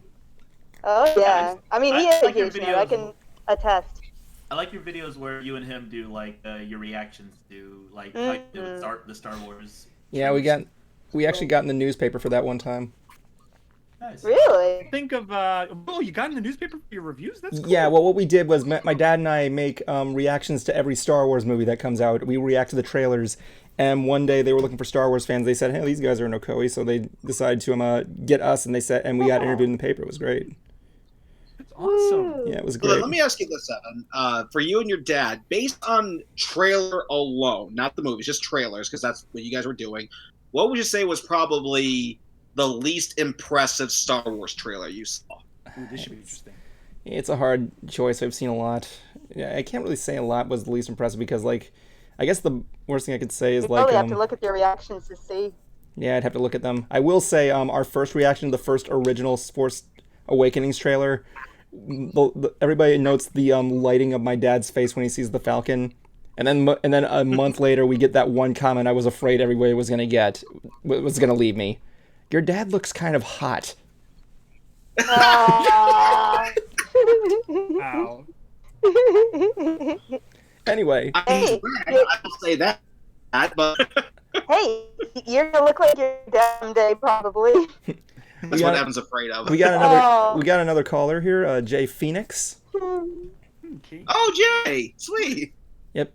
Oh, yeah. I mean, he I is like your engaged now. I videos. can attest. I like your videos where you and him do like your reactions to like how you do with the Star Wars. Yeah, we actually got in the newspaper for that one time. Nice. Really? Think of oh, you got in the newspaper for your reviews? That's cool. Yeah, well, what we did was my dad and I make reactions to every Star Wars movie that comes out. We react to the trailers, and one day they were looking for Star Wars fans. They said, "Hey, these guys are in Okoe," so they decided to get us, and we got interviewed in the paper. It was great. That's awesome. Yeah, it was So then great. let me ask you this, Evan. For you and your dad, based on trailer alone, not the movies, just trailers, because that's what you guys were doing, what would you say was probably the least impressive Star Wars trailer you saw? Ooh, this should be interesting. It's a hard choice. I've seen a lot. Yeah, I can't really say a lot was the least impressive because, like, I guess the worst thing I could say is You like, probably have to look at their reactions to see. yeah, I'd have to look at them. I will say, our first reaction to the first original Force Awakenings trailer, everybody notes the lighting of my dad's face when he sees the Falcon, and then a month later we get that one comment I was afraid everybody was gonna leave me. Your dad looks kind of hot. Wow. Anyway. Hey, I will say that, but hey, you're gonna look like your dad someday, probably. that's what Evan's afraid of. We got another caller here, Jay Phoenix. Okay. Oh, Jay! Sweet! Yep.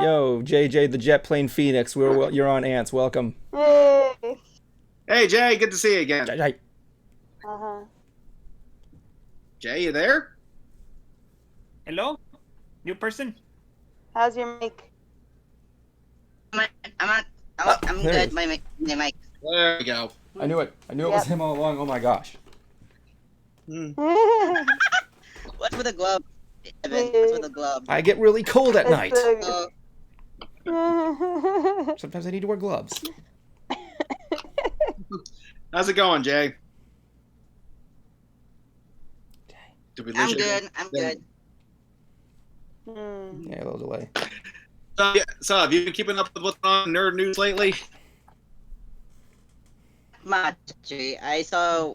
Yo, JJ the Jet Plane Phoenix. You're on Ants. Welcome. Hey. Hey, Jay, good to see you again. Jay. Uh-huh. Jay, you there? Hello? New person? How's your mic? I'm There it good. is. My mic. There we go. I knew it. I knew it was him all along. Oh my gosh. What's with the glove? Evan, what's with the glove? I get really cold at night. Oh, Sometimes I need to wear gloves. How's it going, Jay? Did we lose I'm you good. again? I'm good. Yeah, a little delay. So, have you been keeping up with what's on Nerd News lately? Much. Actually. I saw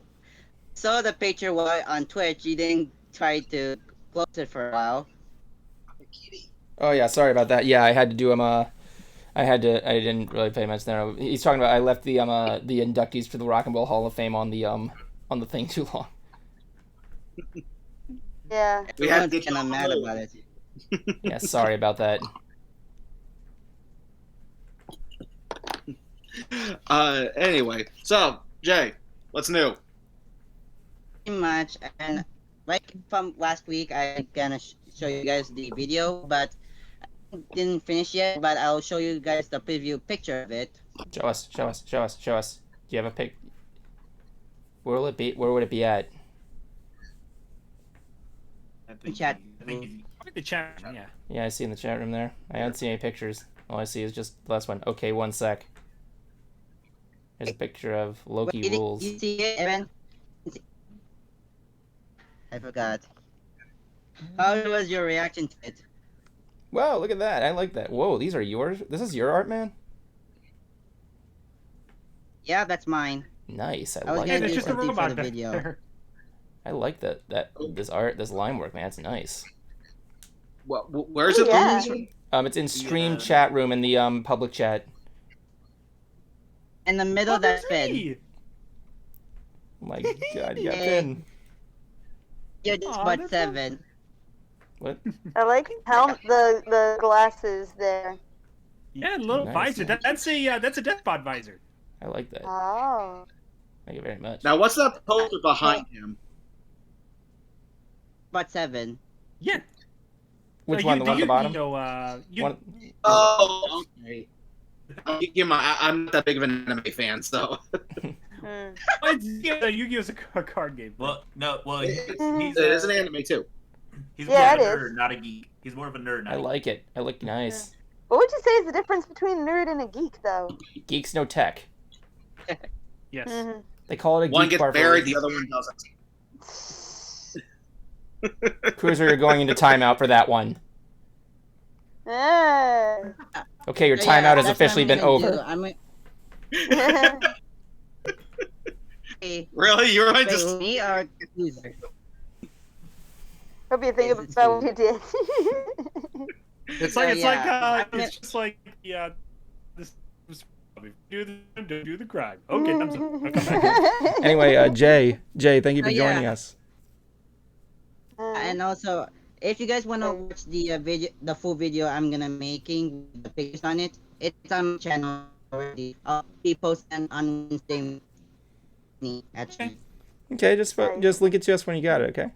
the picture on Twitch. You didn't try to close it for a while. Oh yeah, sorry about that. Yeah, I had to do him. I didn't really pay much there. He's talking about I left the inductees for the Rock and Roll Hall of Fame on the thing too long. Yeah. We had to Everyone's get kind of you mad on about it. Yeah, sorry about that. Anyway, so Jay, what's new? Pretty much. And like from last week, I gonna show you guys the video, but I didn't finish yet. But I'll show you guys the preview picture of it. Show us. Do you have a pic? Where will it be? Where would it be at? Chat. The chat, yeah. Yeah, I see in the chat room there. I don't see any pictures. All I see is just the last one. Okay, one sec. There's a picture of Loki Wait, rules. You see it, Evan? I forgot. How was your reaction to it? Wow, look at that. I like that. Whoa, these are yours? This is your art, man? Yeah, that's mine. Nice. I I was like Yeah, gonna there's that. just a something for robot the back video. there. I like this art, this line work, man. It's nice. Where's it? Yeah. It's in stream Yeah. chat room in the public chat. In the middle, Oh, that's there's Finn. me. Oh my god, you got Yay. Finn. You're just Aw, about that's 7. What? I like the glasses there. Yeah, little Nice, visor. nice. That's a Deathbot visor. I like that. Oh. Thank you very much. Now, what's that poster behind him? About 7. Yeah. Which one? The one at the bottom? One... Oh, okay. I'm not that big of an anime fan, so. Yu-Gi-Oh's a card game. Well, no, well, he's It is an anime too. He's Yeah, more it of a is. nerd, not a geek. He's more of a nerd, not I a geek. like it. I look nice. What would you say is the difference between a nerd and a geek, though? Geeks no tech. Yes. Mhm. They call it a One geek gets bar. buried, the other one doesn't. Cruiser, you're going into timeout for that one. Ah. Okay, your So, yeah, timeout has that's what officially I'm been gonna over. do. Hey, Really? You're right. wait, Just me or user? Hope you think Yes, it's about what you. you did. It's So, like yeah, I'm it's just like this If you do the don't do the crime. Okay, thumbs up. I'll come back. Anyway, Jay, thank you for Oh, joining yeah. us. And also, if you guys wanna watch the video, the full video I'm gonna making with the pictures on it, it's on my channel already. I'll be posting on Wednesday, actually. Okay, just link it to us when you got it, okay?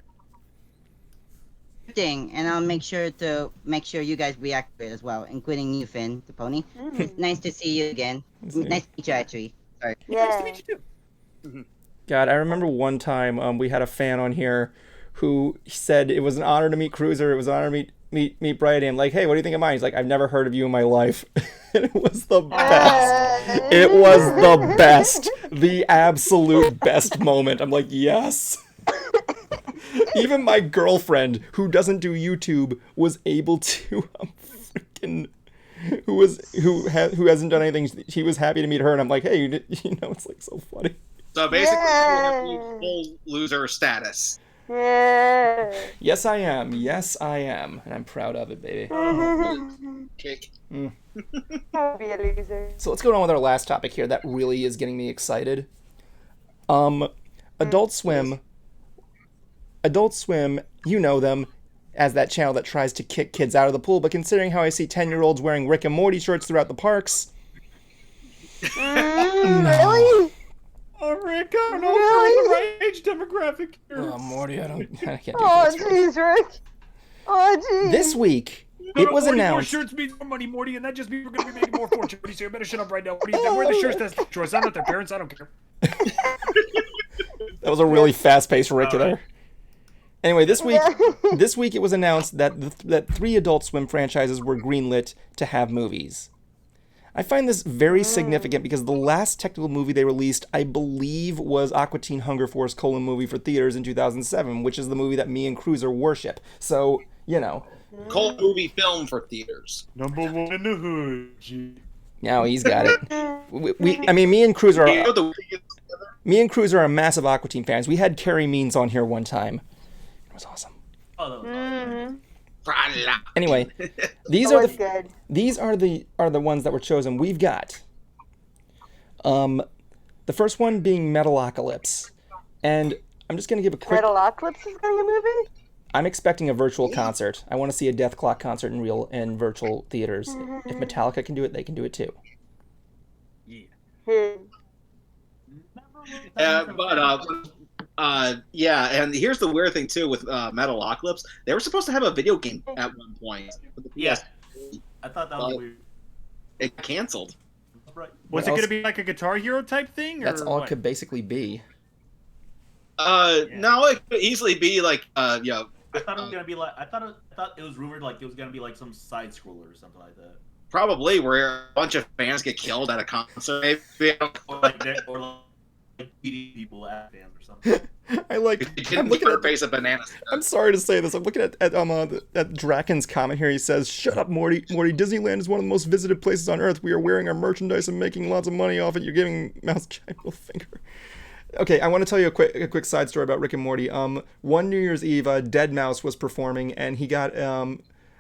Thing, and I'll make sure you guys react to it as well, including you, Finn, the pony. Nice to see you again. Nice to meet you, actually. Sorry. Nice to meet you too. God, I remember one time we had a fan on here who said it was an honor to meet Cruiser. It was an honor to meet Brady. I'm like, hey, what do you think of mine? He's like, I've never heard of you in my life. It was the best. It was the best. The absolute best moment. I'm like, yes. Even my girlfriend, who doesn't do YouTube, was able to freaking who hasn't done anything. He was happy to meet her, and I'm like, hey, it's like so funny. So basically, you have full loser status. Yeah. Yes, I am. And I'm proud of it, baby. Kick. I'll be a loser. So let's go on with our last topic here. That really is getting me excited. Adult Swim, you know them as that channel that tries to kick kids out of the pool, but considering how I see 10-year-olds wearing Rick and Morty shirts throughout the parks... Really? Oh, Rick, I don't know if we're in the right age demographic here. Oh, Morty, I can't do Oh, this. jeez, Rick. Oh, jeez. This week, it was Morty, announced... More shirts means more money, Morty, and that just means we're going to be making more fortune. So you better shut up right now. Morty, then wear the shirts. That's the choice. I'm not their parents. I don't care. That was a really fast-paced Rick there. Anyway, this week it was announced that 3 Adult Swim franchises were greenlit to have movies. I find this very significant because the last technical movie they released, I believe, was Aqua Teen Hunger Force : movie for theaters in 2007, which is the movie that me and Cruiser worship. So, Cult movie film for theaters. Number 1 in the hood. Now he's got it. Me and Cruiser are massive Aqua Teen fans. We had Carrie Means on here one time. It was awesome. Oh, that was awesome. Anyway, these are the ones that were chosen. We've got the first one being Metalocalypse, and I'm just gonna give a quick. Metalocalypse is getting a movie? I'm expecting a virtual concert. I want to see a Death Clock concert in virtual theaters. If Metallica can do it, they can do it too. Yeah. And here's the weird thing too with Metalocalypse. They were supposed to have a video game at one point. Yeah. I thought that was weird. It got canceled. Right. Was it going to be like a Guitar Hero type thing? That's or all what? it could basically be. No, it could easily be like I thought it was gonna be like I thought it was rumored like it was gonna be like some side scroller or something like that. probably where a bunch of fans get killed at a concert. Maybe. Or like beating people at fans or something. I'm looking at face of bananas. I'm sorry to say this. I'm looking at Draken's comment here. He says, "Shut up, Morty. Disneyland is one of the most visited places on Earth. We are wearing our merchandise and making lots of money off it. You're giving Mouse giant middle finger." Okay, I want to tell you a quick side story about Rick and Morty. One New Year's Eve, Dead Mouse was performing, and he got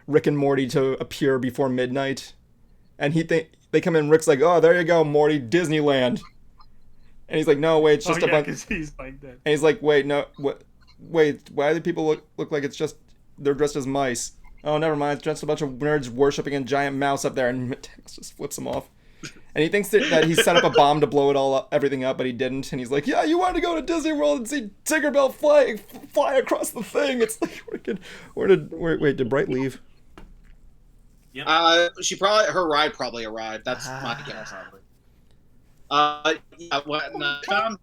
Rick and Morty to appear before midnight. And they come in. Rick's like, "Oh, there you go, Morty, Disneyland." And he's like, "No, wait, it's just a bunch." Because he's like that. And he's like, "Wait, no, wait, why do people look like it's just they're dressed as mice?" "Oh, never mind, it's just a bunch of nerds worshiping a giant mouse up there." And Matthias just flips him off. And he thinks that he set up a bomb to blow it all up, everything up, but he didn't. And he's like, "Yeah, you wanted to go to Disney World and see Tinkerbell fly across the thing." It's like, wait, did Bright leave? Yep. Her ride probably arrived. That's my guess. Yeah, when I found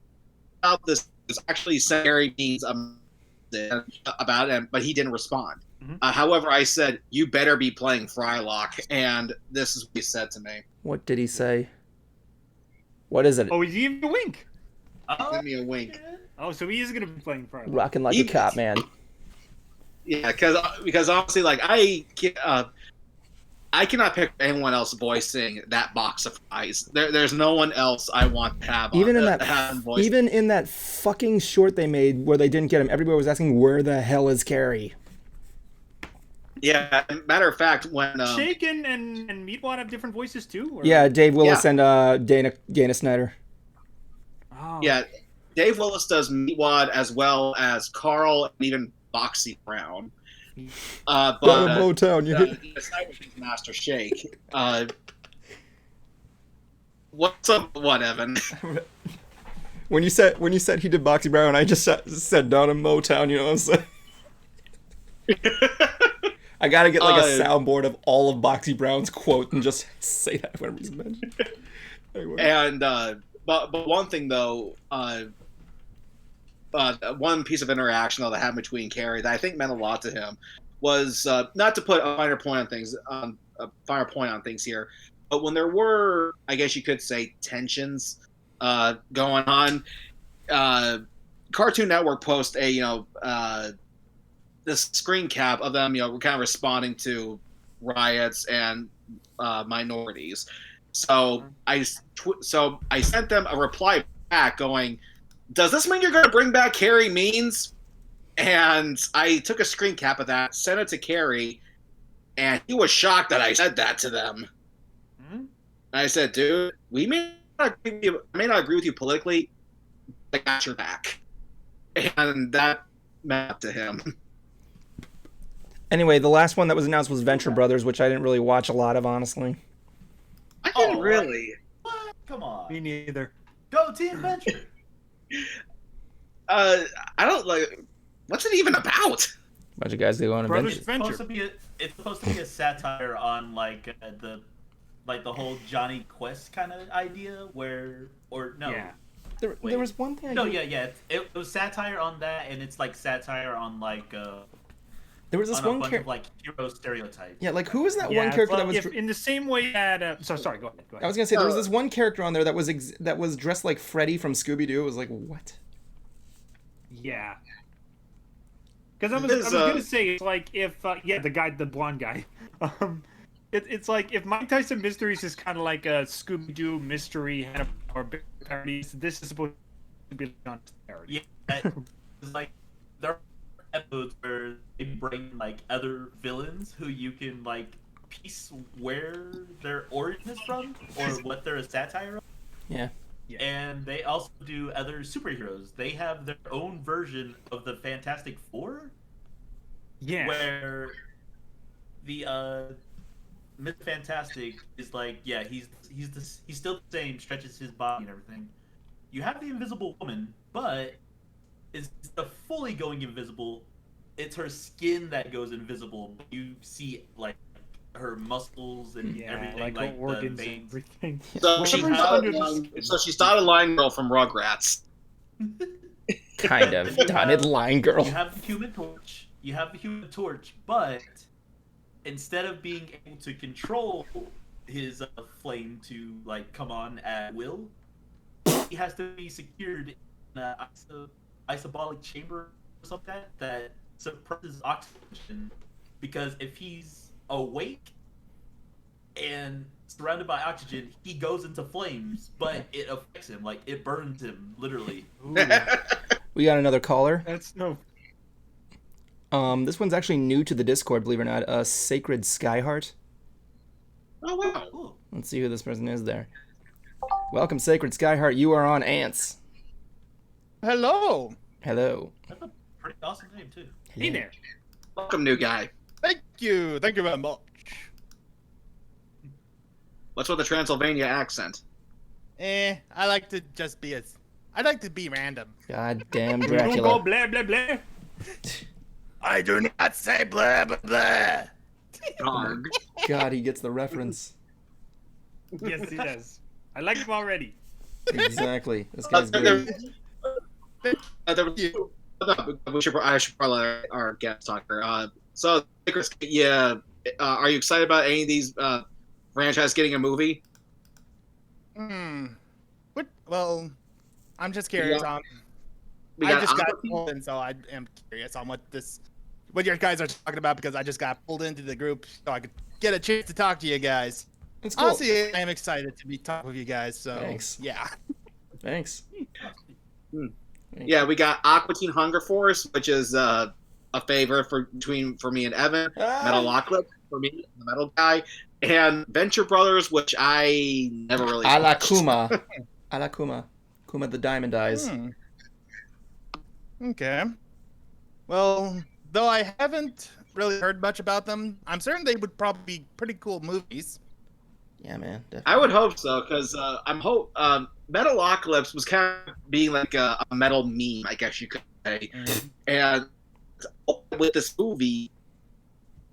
out this was actually Gary Means about it, but he didn't respond. Mm-hmm. However, I said, "You better be playing Frylock," and this is what he said to me. What did he say? What is it? Oh, he gave me a wink. Give me a wink. Oh, so he is going to be playing Friday. Rocking like a cop, man. Yeah, because honestly, like I cannot pick anyone else voicing that box of fries. There's no one else I want to have. Even in that fucking short they made where they didn't get him, everybody was asking, "Where the hell is Carrie?" Yeah, matter of fact, when Shake and Meatwad have different voices too? Or? Yeah, Dave Willis Yeah. and Dana Snyder. Oh. yeah, Dave Willis does Meatwad as well as Carl and even Boxy Brown. But Motown, you hit. Snyder is Master Shake. What's up, what, Evan? When you said he did Boxy Brown, I just said down in Motown. You know what I'm saying? I gotta get like a soundboard of all of Boxy Brown's quote and just say that whenever he's mentioned. Anyway. And but one thing though, one piece of interaction that I had between Carrie that I think meant a lot to him was not to put a finer point on things here, but when there were, I guess you could say, tensions going on, Cartoon Network post this screen cap of them, kind of responding to riots and minorities. So I sent them a reply back going, "Does this mean you're going to bring back Carrie Means?" And I took a screen cap of that, sent it to Carrie, and he was shocked that I said that to them. And I said, "Dude, I may not agree with you politically, but I got your back," and that meant to him. Anyway, the last one that was announced was Venture Brothers, which I didn't really watch a lot of, honestly. I didn't really. What? Come on. Me neither. Go Team Venture. I don't like. What's it even about? Bunch of guys that go on Brothers adventures. Venture. It's supposed to be a satire on the whole Johnny Quest kind of idea Yeah. There was one thing. It was satire on that, and it's like satire on There was this on a one bunch character. of hero stereotypes. Yeah, like who was that Yeah, one character that well, was? in the same way that. Sorry, go ahead. I was gonna say there was this one character on there that was dressed like Freddy from Scooby Doo. It was like what? Yeah. Because I was gonna say it's like if the blonde guy, it's like if Mike Tyson Mysteries is kind of like a Scooby Doo mystery or parodies, this is supposed to be on parody. Yeah, it's like there are episodes where they bring like other villains who you can like piece where their origin is from or what they're a satire of. Yeah. Yeah. And they also do other superheroes. They have their own version of the Fantastic Four. Yeah. Where the Mr. Fantastic is like, yeah, he's still the same, stretches his body and everything. You have the Invisible Woman, but instead of fully going invisible, it's her skin that goes invisible. You see like her muscles and everything, like like her organs the and veins. everything. So she's not a line girl from Rugrats. Kind of. Dotted line girl. You have the Human Torch. But instead of being able to control his flame to like come on at will, he has to be secured in an isobolic chamber or something that suppresses oxygen. Because if he's awake and surrounded by oxygen, he goes into flames, but it affects him, like it burns him literally. We got another caller. That's no. This one's actually new to the Discord, believe it or not. Sacred Skyheart. Oh wow! Cool. Let's see who this person is there. Welcome, Sacred Skyheart. You are on Ants. Hello. Hello. That's a pretty awesome name too. Hey there. Welcome, new guy. Thank you. Thank you very much. What's with the Transylvania accent? I like to just be I like to be random. God damn You don't go Dracula. blah blah blah. I do not say blah blah blah. Dog. God, he gets the reference. Yes, he does. I like him already. Exactly. This guy's great. I should probably let our guest talk here. So, Chris, are you excited about any of these franchise getting a movie? What? Well, I'm just curious. Yeah. I just got pulled in, so I am curious on what your guys are talking about because I just got pulled into the group so I could get a chance to talk to you guys. That's cool. Honestly, I am excited to be talking with you guys. So, Thanks. yeah. Thanks. Yeah, we got Aqua Teen Hunger Force, which is a favorite for me and Evan. Metalocalypse for me, the metal guy, and Venture Brothers, which I never really. Ala Kuma, Ala Kuma, Kuma the Diamond Eyes. Okay. Well, though I haven't really heard much about them, I'm certain they would probably be pretty cool movies. Yeah, man. Definitely. I would hope so, because Metalocalypse was kind of being like a metal meme, I guess you could say. And with this movie,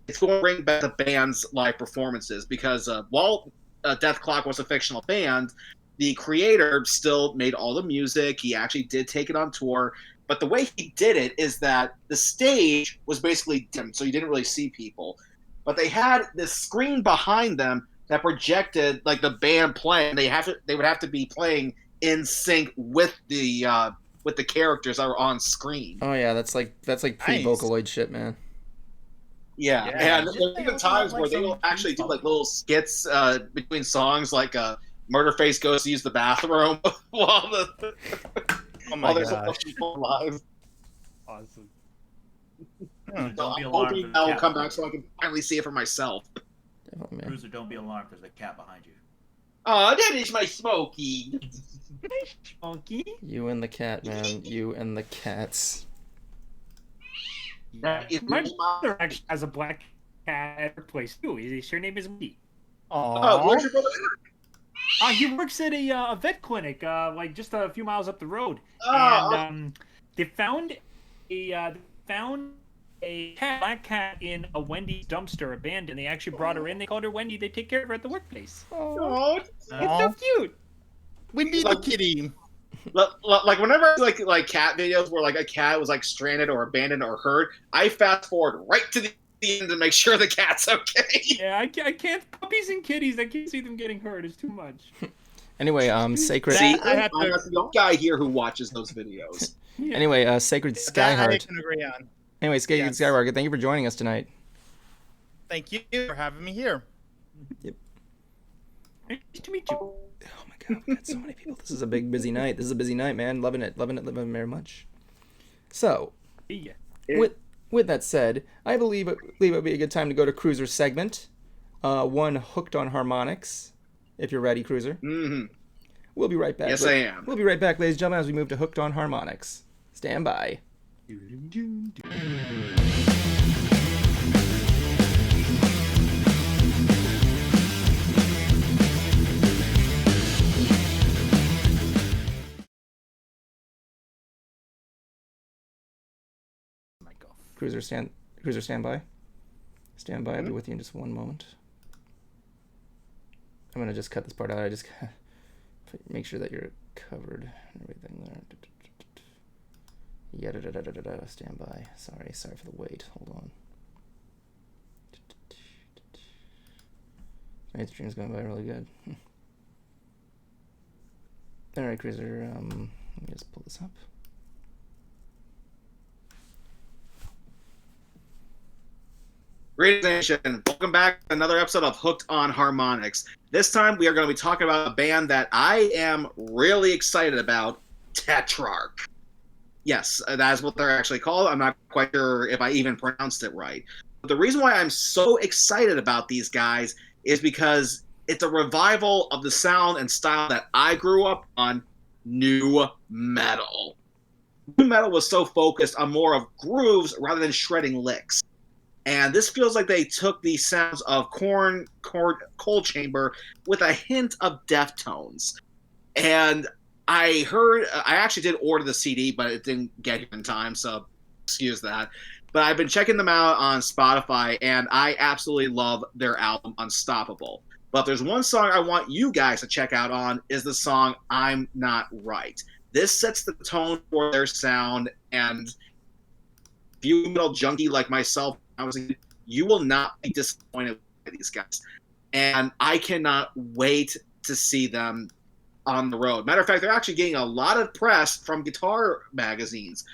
it's going to bring back the band's live performances, because while Death Clock was a fictional band, the creator still made all the music. He actually did take it on tour. But the way he did it is that the stage was basically dim, so you didn't really see people. But they had this screen behind them that projected like the band playing. They would have to be playing in sync with the characters that were on screen. Oh yeah, that's like pre-Vocaloid shit, man. Yeah. And there's even times where they will actually do like little skits between songs, like Murderface goes to use the bathroom while there's people live. Awesome. So I'm hoping that will come back so I can finally see it for myself. Cruiser, don't be alarmed. There's a cat behind you. Oh, that is my Smokey. Smokey? You and the cat, man. You and the cats. That is My brother actually has a black cat at her place too. Her name is Woody. Oh, where's your brother? He works at a vet clinic, like just a few miles up the road. Oh. And they found a black cat in a Wendy's dumpster abandoned. They actually brought her in. They called her Wendy. They take care of her at the workplace. Oh, it's so cute. We need a kitty. Like whenever like cat videos where like a cat was like stranded or abandoned or hurt, I fast forward right to the end to make sure the cat's okay. Yeah, I can't. Puppies and kitties, I can't see them getting hurt. It's too much. Anyway, Sacred. See, I'm the only guy here who watches those videos. Yeah. Anyway, Sacred Skyheart. I can agree on. Anyway, Sacred Skyheart, thank you for joining us tonight. Thank you for having me here. Yep. Nice to meet you. Oh my god, we got so many people. This is a big, busy night. This is a busy night, man. Loving it very much. So, yeah. With that said, I believe it would be a good time to go to Cruiser's segment. One Hooked on Harmonics. If you're ready, Cruiser. Mm-hmm. We'll be right back. Yes, I am. We'll be right back, ladies and gentlemen, as we move to Hooked on Harmonics. Stand by. Cruiser, stand by. Stand by. I'll be with you in just one moment. I'm gonna just cut this part out. I just make sure that you're covered and everything there. Yeah, stand by. Sorry for the wait. Hold on. My stream's going by really good. All right, Cruiser. Let me just pull this up. Greetings, and welcome back to another episode of Hooked on Harmonics. This time we are going to be talking about a band that I am really excited about, Tetrarch. Yes, that is what they're actually called. I'm not quite sure if I even pronounced it right. But the reason why I'm so excited about these guys is because it's a revival of the sound and style that I grew up on, nu metal. Nu metal was so focused on more of grooves rather than shredding licks. And this feels like they took the sounds of Korn, Cold Chamber with a hint of Deftones. And I actually did order the CD, but it didn't get here in time, so excuse that. But I've been checking them out on Spotify, and I absolutely love their album, Unstoppable. But if there's one song I want you guys to check out on, is the song I'm Not Right. This sets the tone for their sound, and if you're a metal junkie like myself, you will not be disappointed by these guys. And I cannot wait to see them on the road. Matter of fact, they're actually getting a lot of press from guitar magazines.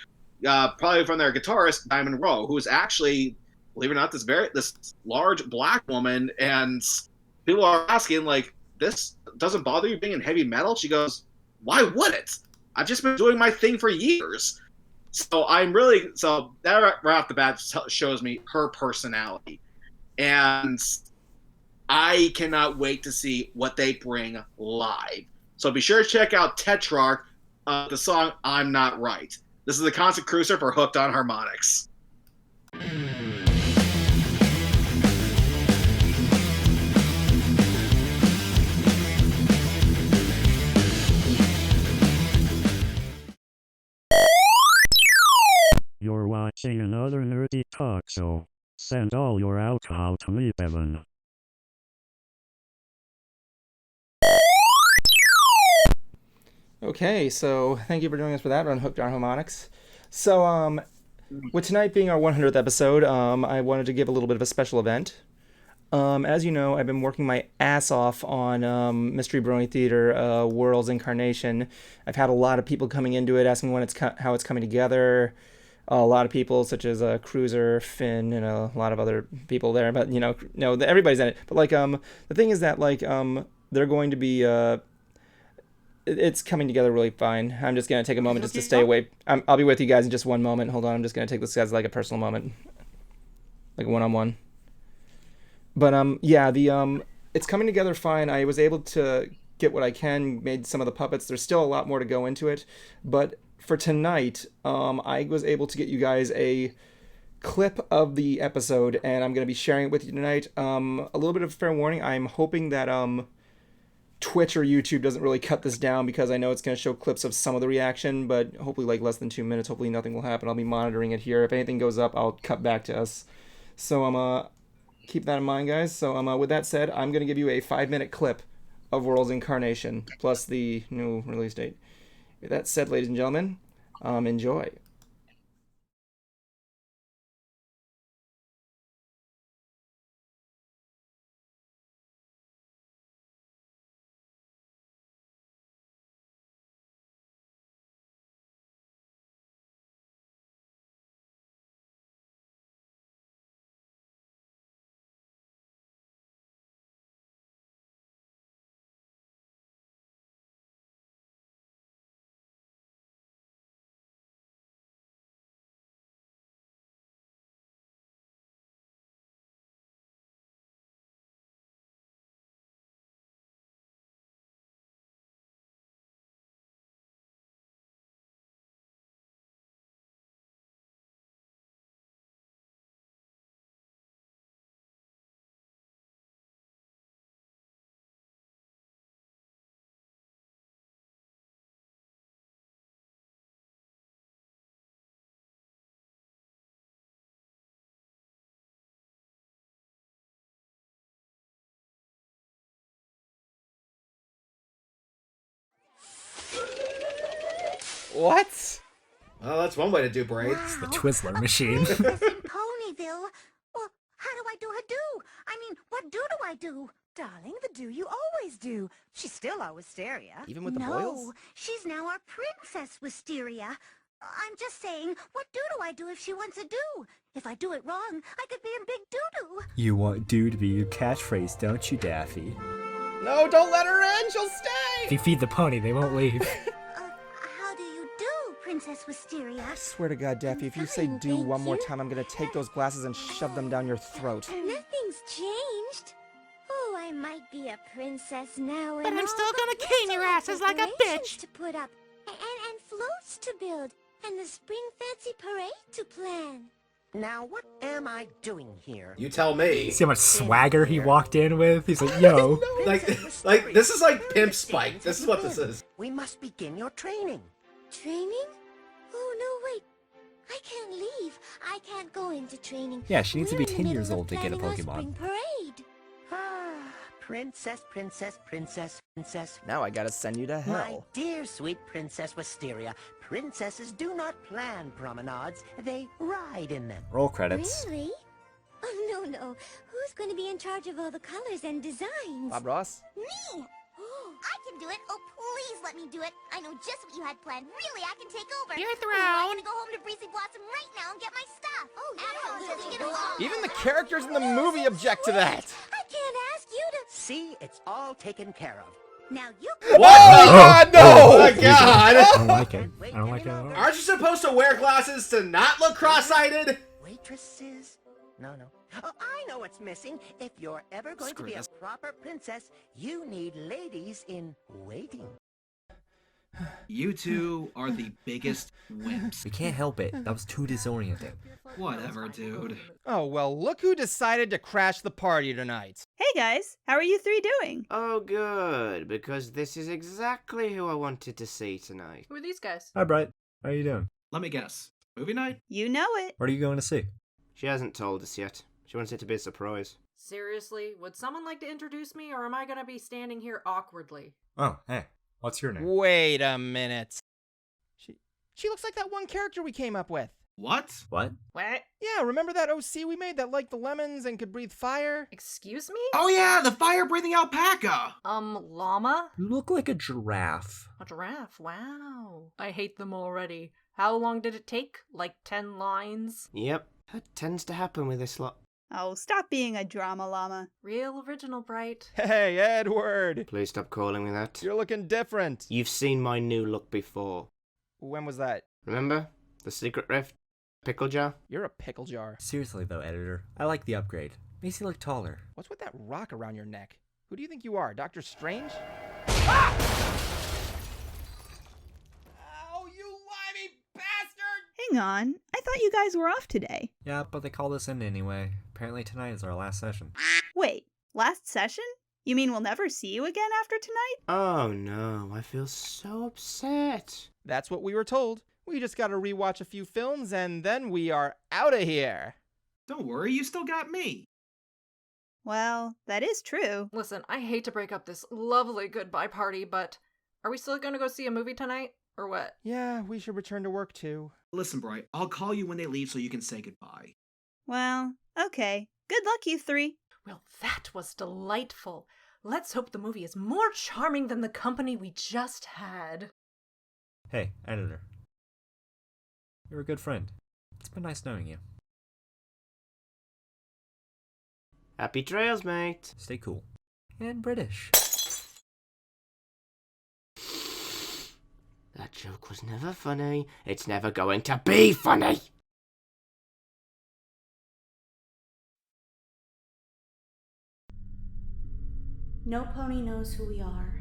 Probably from their guitarist, Diamond Rowe, who's actually, believe it or not, this large black woman. And people are asking, like, this doesn't bother you being in heavy metal? She goes, why would it? I've just been doing my thing for years. So that right off the bat shows me her personality, and I cannot wait to see what they bring live. So be sure to check out Tetrarch, the song "I'm Not Right." This is the Constant Cruiser for Hooked on Harmonics. You're watching another nerdy talk show. Send all your alcohol to me, Bevan. Okay, so thank you for joining us for that on Hooked on Harmonics. So, with tonight being our 100th episode, I wanted to give a little bit of a special event. As you know, I've been working my ass off on Mystery Brony Theater, World's Incarnation. I've had a lot of people coming into it, asking when how it's coming together. A lot of people, such as Cruiser, Finn, and a lot of other people there. But everybody's in it. But the thing is that they're going to be it's coming together really fine. I'm just gonna take a moment just to stay away. I'll be with you guys in just one moment. Hold on, I'm just gonna take this as like a personal moment, like a one-on-one. But it's coming together fine. I was able to get what I can, made some of the puppets. There's still a lot more to go into it, but for tonight, I was able to get you guys a clip of the episode, and I'm going to be sharing it with you tonight. A little bit of fair warning, I'm hoping that Twitch or YouTube doesn't really cut this down, because I know it's going to show clips of some of the reaction, but hopefully like less than 2 minutes. Hopefully nothing will happen. I'll be monitoring it here. If anything goes up, I'll cut back to us. So keep that in mind, guys. So with that said, I'm going to give you a 5-minute clip of World's Incarnation, plus the new release date. With that said, ladies and gentlemen, enjoy. What? Well, that's one way to do braids. Wow. The Twizzler machine. Ponyville. Well, how do I do her do? I mean, what do I do? Darling, the do you always do. She's still our Wisteria. Even with the no, boils? She's now our Princess Wisteria. I'm just saying, what do I do if she wants a do? If I do it wrong, I could be in big doo-doo. You want do to be your catchphrase, don't you, Daffy? No, don't let her in! She'll stay! If you feed the pony, they won't leave. How do you do, Princess Wisteria? I swear to God, Daffy, if you say do one more time, I'm gonna take those glasses and shove them down your throat. Nothing's changed. Oh, I might be a princess now, But I'm still gonna cane your asses like a bitch. To put up, and floats to build, and the spring fancy parade to plan. Now, what am I doing here? You tell me. See how much swagger he walked in with? He's like, yo. like this is like Pimp Spike. This is what this is. We must begin your training. Training? Oh, no, wait. I can't leave. I can't go into training. Yeah, she needs to be We're in the 10 middle years of old to get a planning our Pokemon. spring parade. Princess, princess, princess, princess. Now I gotta send you to My hell. dear sweet Princess Wisteria, princesses do not plan promenades, they ride in them. Roll credits. Really? Oh, no. Who's going to be in charge of all the colors and designs? Bob Ross? Me! I can do it. Oh, please let me do it. I know just what you had planned. Really, I can take over. Your Oh, I'm going to go home to Breezy Blossom right now and get my stuff. Oh, yeah. Let's get along. Even the characters in the movie object to that. I can't ask you to... See, it's all taken care of. Now you. What? Oh, God, no! Oh, my God! I don't like it. I don't like it at all. Aren't you supposed to wear glasses to not look cross-eyed? Waitresses? No. Oh, I know what's missing. If you're ever going to be a proper princess, you need ladies in waiting. You two are the biggest wimps. We can't help it. That was too disorienting. Whatever, dude. Oh, well, look who decided to crash the party tonight. Hey guys, how are you three doing? Oh, good, because this is exactly who I wanted to see tonight. Who are these guys? Hi, Bright. How are you doing? Let me guess. Movie night? You know it. What are you going to see? She hasn't told us yet. She wants it to be a surprise. Seriously, would someone like to introduce me, or am I gonna be standing here awkwardly? Oh, hey. What's your name? Wait a minute. She looks like that one character we came up with. What? What? What? Yeah, remember that OC we made that liked the lemons and could breathe fire? Excuse me? Oh yeah, the fire-breathing alpaca! Llama? You look like a giraffe. A giraffe, wow. I hate them already. How long did it take? Like 10 lines? Yep, that tends to happen with this lot. Oh, stop being a drama llama. Real original, Bright. Hey, Edward! Please stop calling me that. You're looking different. You've seen my new look before. When was that? Remember? The secret rift? Pickle jar? You're a pickle jar. Seriously though, editor, I like the upgrade. Makes you look taller. What's with that rock around your neck? Who do you think you are, Doctor Strange? Oh, you limey bastard! Hang on, I thought you guys were off today. Yeah, but they called us in anyway. Apparently tonight is our last session. Wait, last session? You mean we'll never see you again after tonight? Oh no, I feel so upset. That's what we were told. We just gotta rewatch a few films and then we are out of here. Don't worry, you still got me. Well, that is true. Listen, I hate to break up this lovely goodbye party, but are we still gonna go see a movie tonight? Or what? Yeah, we should return to work too. Listen, Bright, I'll call you when they leave so you can say goodbye. Well, okay. Good luck, you three. Well, that was delightful. Let's hope the movie is more charming than the company we just had. Hey, editor. You're a good friend. It's been nice knowing you. Happy trails, mate. Stay cool. And British. That joke was never funny. It's never going to be funny. No pony knows who we are.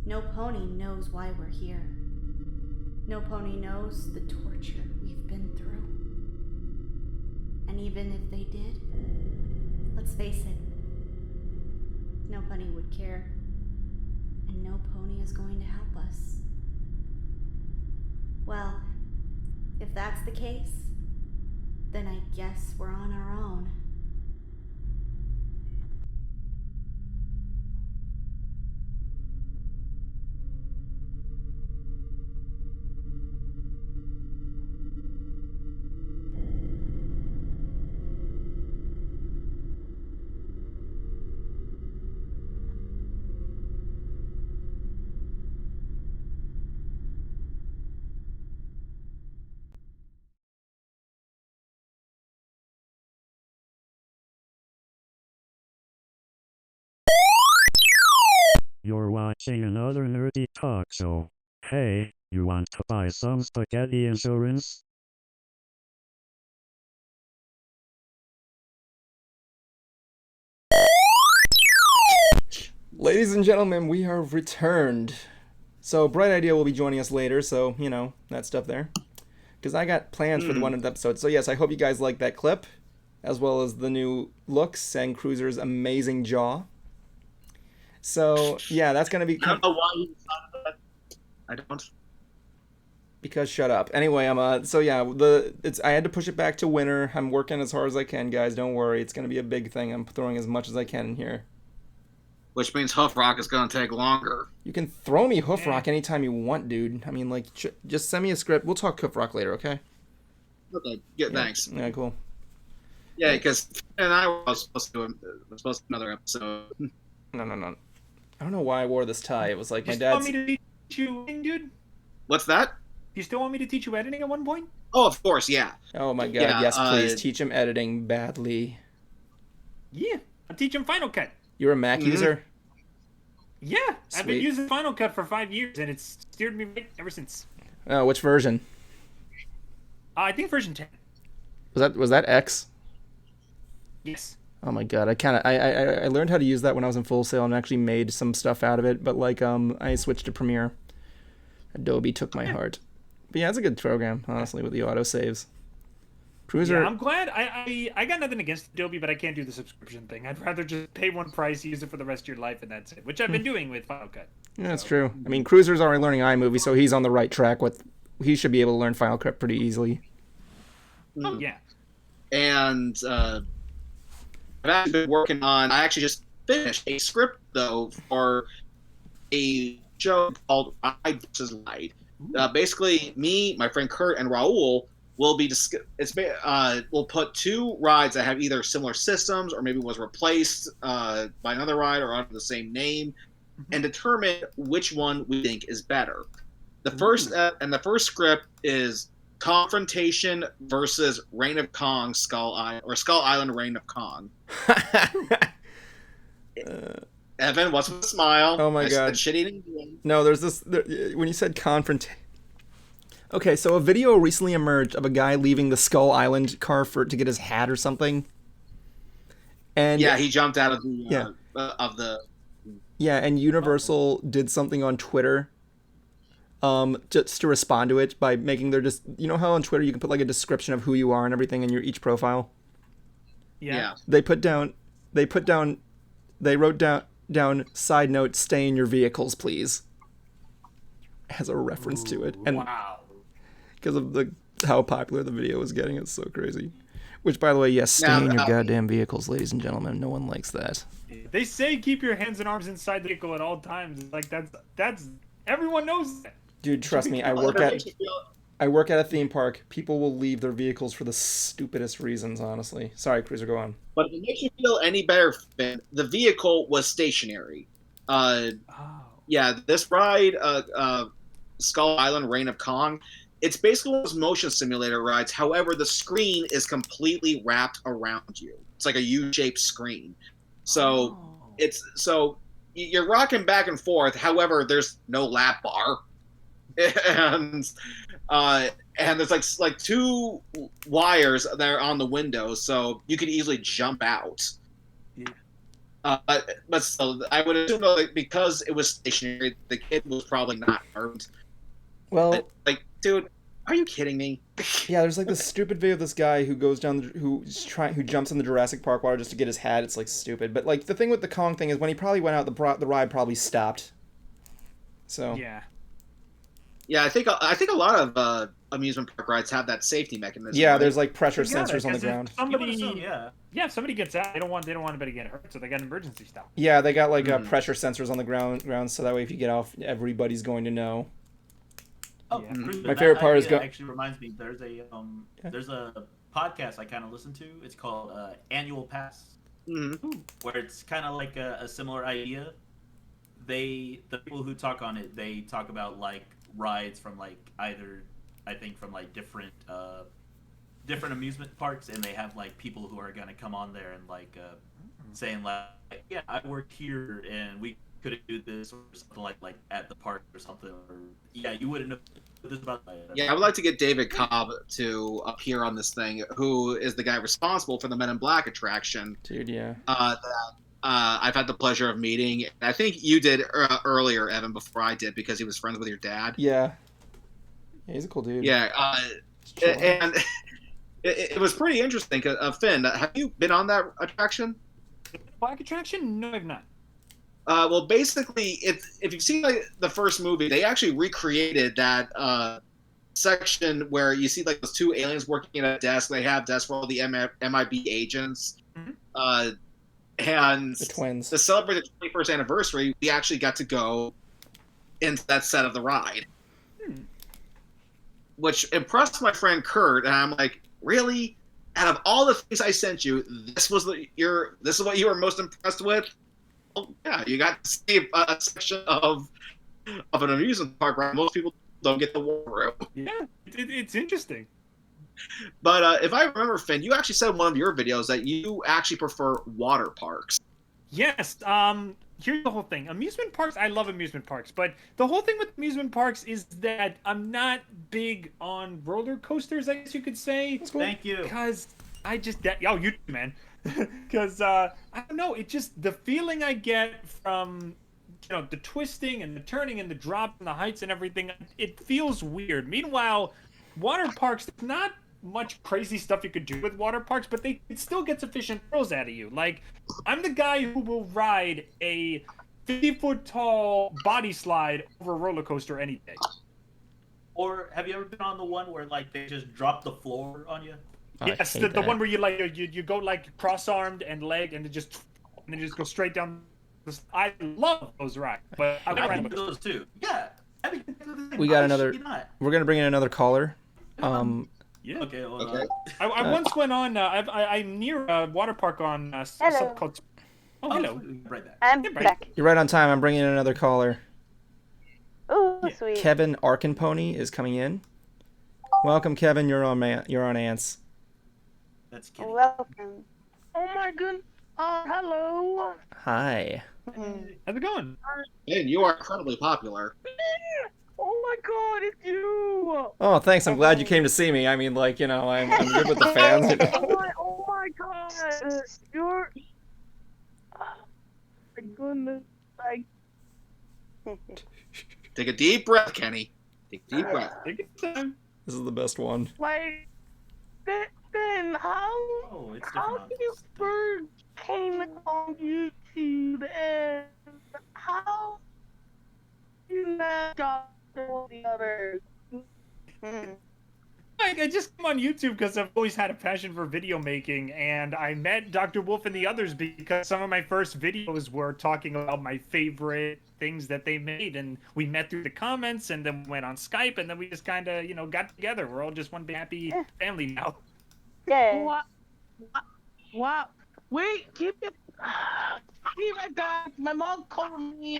No pony knows why we're here. No pony knows the torture we've been through. And even if they did, let's face it, no pony would care. And no pony is going to help us. Well, if that's the case, then I guess we're on our own. You're watching another nerdy talk show. Hey, you want to buy some spaghetti insurance? Ladies and gentlemen, we are returned. So, Bright Idea will be joining us later, so, you know, that stuff there. Because I got plans for the 100th episode. So, yes, I hope you guys like that clip, as well as the new looks and Cruiser's amazing jaw. So, yeah, that's going to be... I don't know why you thought that. I don't. Because shut up. Anyway, so yeah, I had to push it back to winter. I'm working as hard as I can, guys. Don't worry. It's going to be a big thing. I'm throwing as much as I can in here. Which means Hoof Rock is going to take longer. You can throw me Hoof Rock anytime you want, dude. I mean, like, just send me a script. We'll talk Hoof Rock later, okay? Okay, yeah, thanks. Yeah, cool. Yeah, because and I was supposed to do another episode. No. I don't know why I wore this tie. It was like my You still dad's... want me to teach you editing, dude? What's that? You still want me to teach you editing at one point? Oh, of course, yeah. Oh my god, Yeah, yes, please. Teach him editing badly. Yeah, I'll teach him Final Cut. You're a Mac user? Yeah, I've been Sweet. using Final Cut for 5 years, and it's steered me right ever since. Oh, which version? I think version 10. Was that X? Yes. Oh my god, I learned how to use that when I was in Full Sail and actually made some stuff out of it, but like I switched to Premiere. Adobe took my heart. But yeah, it's a good program, honestly, with the autosaves. Cruiser. Yeah, I'm glad. I got nothing against Adobe, but I can't do the subscription thing. I'd rather just pay one price, use it for the rest of your life, and that's it. Which I've been doing with Final Cut. Yeah, that's true. I mean, Cruiser's already learning iMovie, so he's on the right track with. He should be able to learn Final Cut pretty easily. Oh yeah. And I've actually been working on. I actually just finished a script though for a show called Ride vs. Ride. Basically, me, my friend Kurt, and Raul will be we'll put 2 rides that have either similar systems or maybe was replaced by another ride or under the same name, and determine which one we think is better. The first script is Confrontation versus Reign of Kong Skull Island Reign of Kong. Evan, what's with the smile? Oh my god. No, there's this. When you said confrontation. Okay, so a video recently emerged of a guy leaving the Skull Island car to get his hat or something. And yeah, he jumped out of the Yeah, and Universal did something on Twitter. Just to respond to it by making their you know how on Twitter you can put like a description of who you are and everything in each profile. Yeah. They wrote down side note, stay in your vehicles, please, as a reference to it. And wow. Because of how popular the video was getting, it's so crazy. Which, by the way, yes, stay in your goddamn vehicles, ladies and gentlemen. No one likes that. They say keep your hands and arms inside the vehicle at all times. Like that's everyone knows that. Dude, trust me, I work at a theme park. People will leave their vehicles for the stupidest reasons, honestly. Sorry, Cruiser, go on. But if it makes you feel any better, Finn, the vehicle was stationary. Yeah, this ride, Skull Island Reign of Kong, it's basically one of those motion simulator rides. However, the screen is completely wrapped around you. It's like a U-shaped screen. So you're rocking back and forth. However, there's no lap bar. And there's like 2 wires that are on the windows, so you could easily jump out. Yeah. But still, I would assume that because it was stationary, the kid was probably not harmed. Well, like, dude, are you kidding me? Yeah, there's like this stupid video of this guy who goes down, who jumps in the Jurassic Park water just to get his hat. It's like stupid. But like the thing with the Kong thing is when he probably went out, the ride probably stopped. So yeah. Yeah, I think a lot of amusement park rides have that safety mechanism. Yeah, right? there's like pressure sensors on the ground. If somebody gets out, they don't want anybody to get hurt, so they got an emergency stop. Yeah, they got like pressure sensors on the ground, so that way if you get off, everybody's going to know. Oh, yeah. My favorite part is actually reminds me. There's a podcast I kind of listen to. It's called Annual Pass, where it's kind of like a similar idea. The people who talk on it, they talk about like rides from like different amusement parks, and they have like people who are gonna come on there and like saying like, yeah, I worked here and we could do this or something like at the park or something, or yeah, you wouldn't know this about that. Yeah, I would like to get David Cobb to appear on this thing, who is the guy responsible for the Men in Black attraction. Dude, yeah. I've had the pleasure of meeting. I think you did earlier, Evan, before I did, because he was friends with your dad. Yeah. Yeah, he's a cool dude. Yeah, and it was pretty interesting. Finn, have you been on that attraction? Black attraction? No, I've not. Well, basically, if you've seen like the first movie, they actually recreated that section where you see like those 2 aliens working at a desk. They have desks for all the MIB agents. And the twins. To celebrate the 21st anniversary, we actually got to go into that set of the ride, which impressed my friend Kurt. And I'm like, really? Out of all the things I sent you, this is what you were most impressed with? Well, yeah, you got to see a section of an amusement park ride most people don't get to walk through. Yeah, it's interesting. But if I remember, Finn, you actually said in one of your videos that you actually prefer water parks. Yes. here's the whole thing. Amusement parks, I love amusement parks, but the whole thing with amusement parks is that I'm not big on roller coasters, I guess you could say. Thank you. Because I just, you too, man. Because, I don't know, it just, the feeling I get from, the twisting and the turning and the drop and the heights and everything, it feels weird. Meanwhile, water parks, there's not much crazy stuff you could do with water parks, but it still get sufficient thrills out of you. Like, I'm the guy who will ride a 50-foot tall body slide over a roller coaster any day. Or have you ever been on the one where like they just drop the floor on you? Yes, the one where you go like cross-armed and leg and then you just go straight down. I love those rides, but I can do those too. Yeah. We got another. We're gonna bring in another caller. Yeah. Okay. Hold on. I once went on. I'm near a water park on something called. Oh, hello. Right back. I'm back. You're right on time. I'm bringing in another caller. Ooh, sweet. Kevin Arkenpony is coming in. Welcome, Kevin. You're on Ants. That's cute. Welcome. Oh my goodness. Hello. Hi. How's it going? Man, you are incredibly popular. Oh my god, it's you! Oh, thanks. I'm glad you came to see me. I mean, like, I'm good with the fans. Oh my god! You're... my goodness. Take a deep breath, Kenny. Take a deep breath. This is the best one. Like, Ben, how you first came on YouTube and how you not got all the others? I just come on YouTube because I've always had a passion for video making, and I met Dr. Wolf and the others because some of my first videos were talking about my favorite things that they made, and we met through the comments, and then went on Skype, and then we just kind of, got together. We're all just one big happy family now. Yeah. What? Wait, keep it. Be right back. My mom called me.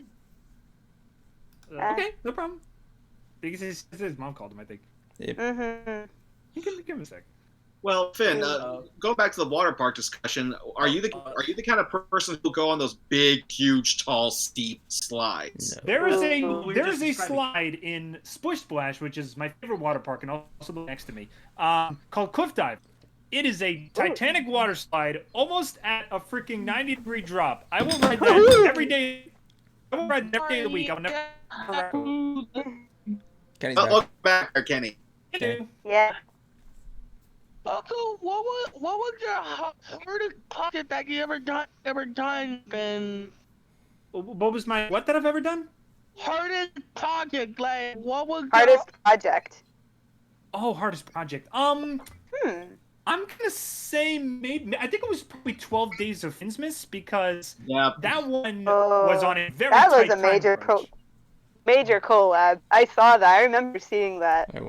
Okay, no problem. Because his mom called him, I think. Yep. You can give him a sec. Well, Finn, going back to the water park discussion, are you the kind of person who'll go on those big, huge, tall, steep slides? No. There is a slide in Splish Splash, which is my favorite water park, and also the next to me, called Cliff Dive. It is a Titanic water slide, almost at a freaking 90-degree drop. I will ride that every day. I will ride that every day of the week. I will never. Kenny's back. Welcome back there, Kenny. Yeah. Also, what was your hardest project that you ever done, Ben? What was my what that I've ever done? Hardest project, like what was hardest project? Oh, hardest project. I'm gonna say maybe. I think it was probably 12 Days of Finsmas because that one was on a very that tight was a major collab. I saw that. I remember seeing that. I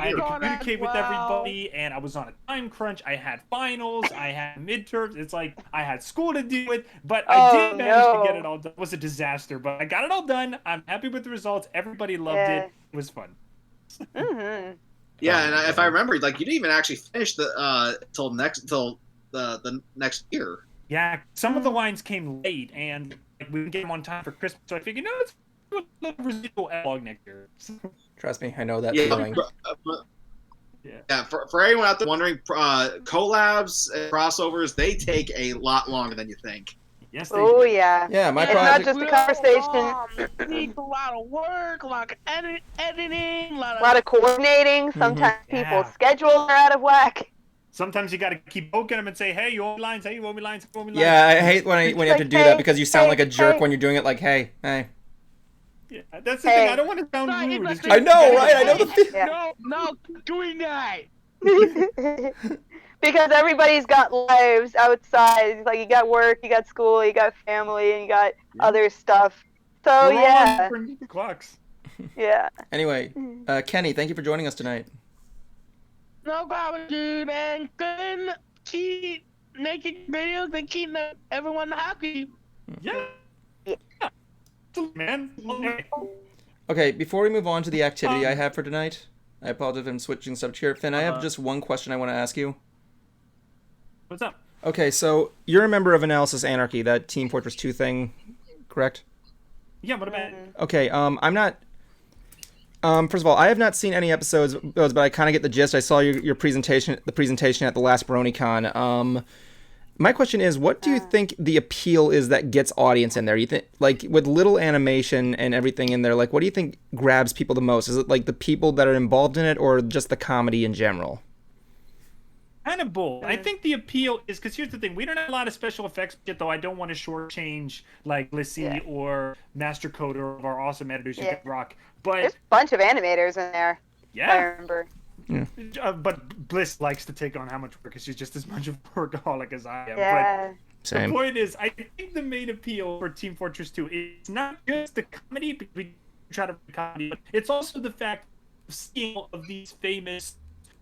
had to communicate with everybody, and I was on a time crunch. I had finals, I had midterms. It's like I had school to deal with, but I did manage to get it all done. It was a disaster, but I got it all done. I'm happy with the results. Everybody loved it. It was fun. Yeah, and if I remember, like you didn't even actually finish the till the next year. Yeah, some of the lines came late, and we didn't get them on time for Christmas, so I figured, let's do a little residual epilogue next year. Trust me, I know that feeling. Yeah, for anyone out there wondering, collabs and crossovers, they take a lot longer than you think. Yes, they do. Yeah. Yeah, my it's project... not just a conversation. It needs a lot of work, a lot of editing, a lot of coordinating. Sometimes people's schedules are out of whack. Sometimes you got to keep poking them and say, "Hey, you owe me lines. Hey, you owe me lines. You owe me lines." Yeah, I hate when you have to do that because you sound like a jerk when you're doing it. Like, hey. Yeah, that's the thing. I don't want to sound rude. It's just, I know, right? I know the feeling. No, doing that. Because everybody's got lives outside. Like you got work, you got school, you got family, and you got other stuff. So we're all on different clocks. Yeah. Anyway, Kenny, thank you for joining us tonight. No problem, dude, man. Good keep making videos and keep everyone happy. Yeah. Man. Okay, before we move on to the activity I have for tonight, I apologize if I'm switching subject here. Finn, I have just one question I want to ask you. What's up? Okay, so you're a member of Analysis Anarchy, that Team Fortress 2 thing, correct? Yeah, what about it? Okay, I'm not... first of all, I have not seen any episodes, but I kind of get the gist. I saw your presentation, the presentation at the last BronyCon. My question is, what do you think the appeal is that gets audience in there? You think, like, with little animation and everything in there, like, what do you think grabs people the most? Is it, like, the people that are involved in it, or just the comedy in general? Kind of both. I think the appeal is because here's the thing: we don't have a lot of special effects yet, though. I don't want to shortchange like Lissy or Master Coder of our awesome editors, you get Rock. But there's a bunch of animators in there. Yeah, I remember. Yeah. But Bliss likes to take on how much work because she's just as much of a workaholic as I am. Yeah. But Same. the point is, I think the main appeal for Team Fortress 2 is not just the comedy, because we try to be comedy, but it's also the fact of seeing all of these famous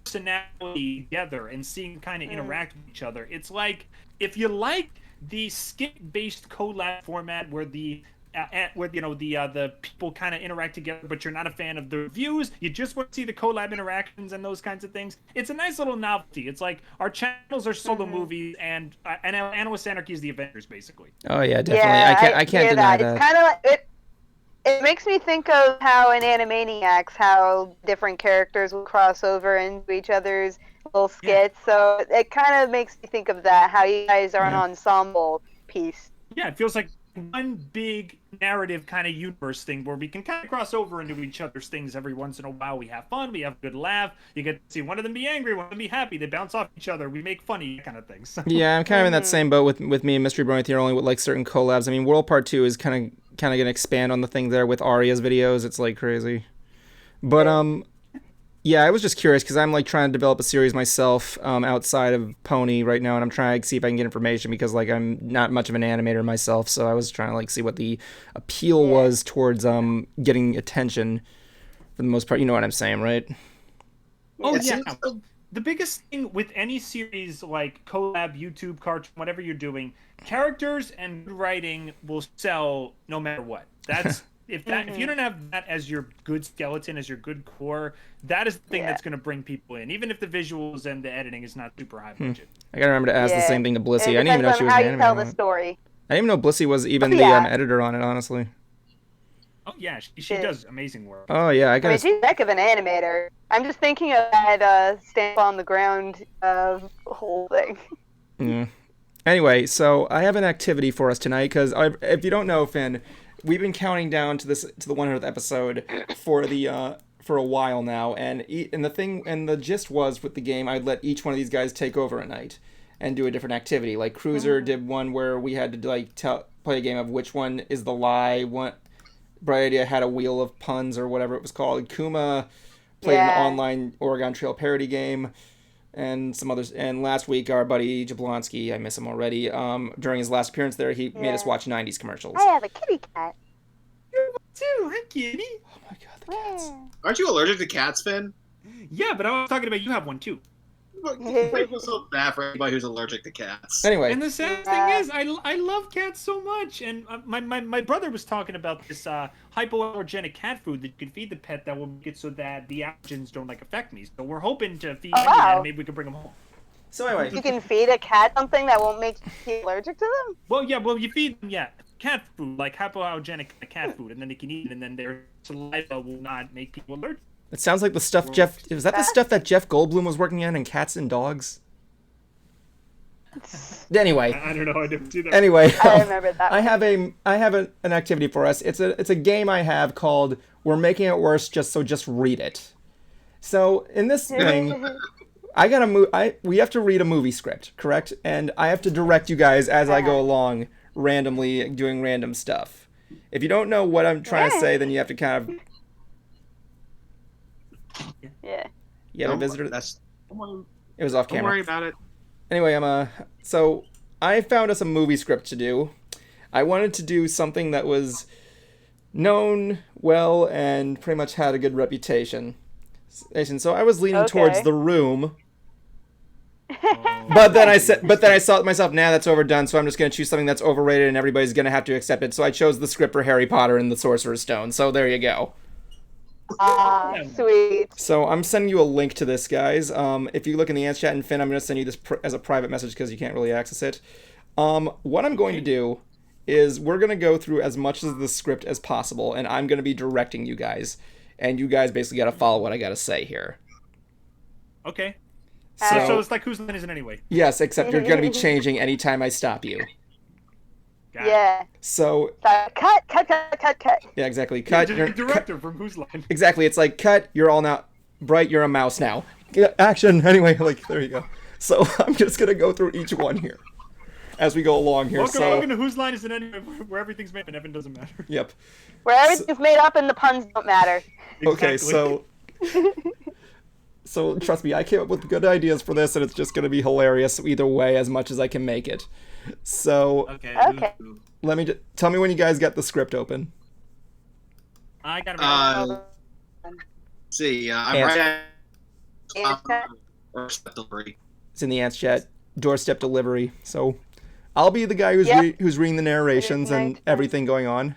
personality together and seeing kind of interact with each other. It's like if you like the skit-based collab format where the people kind of interact together, but you're not a fan of the reviews. You just want to see the collab interactions and those kinds of things. It's a nice little novelty. It's like our channels are solo movies, and Analyst Anarchy is the Avengers, basically. Oh yeah, definitely. I can't deny that. It's kind of like it makes me think of how in Animaniacs, how different characters will cross over into each other's little skits. Yeah. So it kind of makes me think of that, how you guys are an ensemble piece. Yeah, it feels like one big narrative kind of universe thing where we can kind of cross over into each other's things every once in a while. We have fun, we have a good laugh. You get to see one of them be angry, one of them be happy. They bounce off each other. We make funny kind of things. So. Yeah, I'm kind of in that same boat with me and Mystery Brony Theory, only with like certain collabs. I mean, World Part 2 is kind of going to expand on the thing there with Arya's videos. It's like crazy. But yeah, I was just curious because I'm like trying to develop a series myself outside of Pony right now, and I'm trying to see if I can get information because like I'm not much of an animator myself, so I was trying to like see what the appeal was towards getting attention for the most part. You know what I'm saying, right? Oh yeah. The biggest thing with any series like collab, YouTube, cartoon, whatever you're doing, characters and writing will sell no matter what. That's if you don't have that as your good skeleton, as your good core, that is the thing that's going to bring people in, even if the visuals and the editing is not super high budget. I gotta remember to ask the same thing to Blissy. I didn't even know she was an an animator. How you tell the story. I didn't even know Blissy was even the editor on it, honestly. Oh yeah, she does amazing work. Oh yeah, I mean, she's a heck of an animator. I'm just thinking of that stamp on the ground whole thing. Yeah. Anyway, so I have an activity for us tonight because if you don't know, Finn, we've been counting down to the 100th episode for a while now, and the gist was with the game, I'd let each one of these guys take over a night and do a different activity. Like Cruiser did one where we had to like play a game of which one is the lie. Bright Idea had a wheel of puns or whatever it was called. Kuma played an online Oregon Trail parody game, and some others. And last week, our buddy Jablonski, I miss him already. During his last appearance there, he made us watch 90s commercials. I have a kitty cat. You too, hi kitty. Oh my god, the cats! Aren't you allergic to cats, Finn? Yeah, but I was talking about you have one too. I feel so bad for anybody who's allergic to cats. Anyway, and the sad thing is, I love cats so much, and my brother was talking about this hypoallergenic cat food that you can feed the pet that will make it so that the allergens don't like affect me. So we're hoping to feed him that, and maybe we can bring him home. So anyway, you can feed a cat something that won't make you allergic to them. Well, you feed them cat food, like hypoallergenic cat food, and then they can eat it, and then their saliva will not make people allergic. It sounds like the stuff was that the stuff that Jeff Goldblum was working on in Cats and Dogs? Anyway, I don't know. I didn't see that. Anyway, I remember that. I have an activity for us. It's a game I have called "We're Making It Worse." Just read it. So in this thing, we have to read a movie script, correct? And I have to direct you guys as I go along, randomly doing random stuff. If you don't know what I'm trying to say, then you have to kind of. Yeah. You have a visitor? It was off camera. Don't worry about it. Anyway, so I found us a movie script to do. I wanted to do something that was known well and pretty much had a good reputation. So I was leaning towards The Room. But then I thought to myself, nah, that's overdone, so I'm just going to choose something that's overrated and everybody's going to have to accept it. So I chose the script for Harry Potter and the Sorcerer's Stone. So there you go. Ah, sweet. So I'm sending you a link to this, guys. If you look in the Ants chat and Finn, I'm going to send you this as a private message because you can't really access it. What I'm going to do is we're going to go through as much of the script as possible, and I'm going to be directing you guys. And you guys basically got to follow what I got to say here. Okay. So, So it's like whose line is it anyway? yes, except you're going to be changing anytime I stop you. Yeah. So, cut. yeah, exactly. Cut. You're the director from whose line? Exactly. It's like, cut, you're all now. Bright, you're a mouse now. Action. Anyway, like, there you go. So, I'm just going to go through each one here as we go along here. Welcome to whose line is it anyway, where everything's made and Evan doesn't matter. Yep. Where everything's made up and the puns don't matter. Okay, so trust me, I came up with good ideas for this, and it's just going to be hilarious either way, as much as I can make it. So, Okay. let me tell me when you guys got the script open. I got it. See, I'm Ants. right at doorstep delivery. It's in the Ants chat. Doorstep delivery. So, I'll be the guy who's who's reading the narrations and everything going on.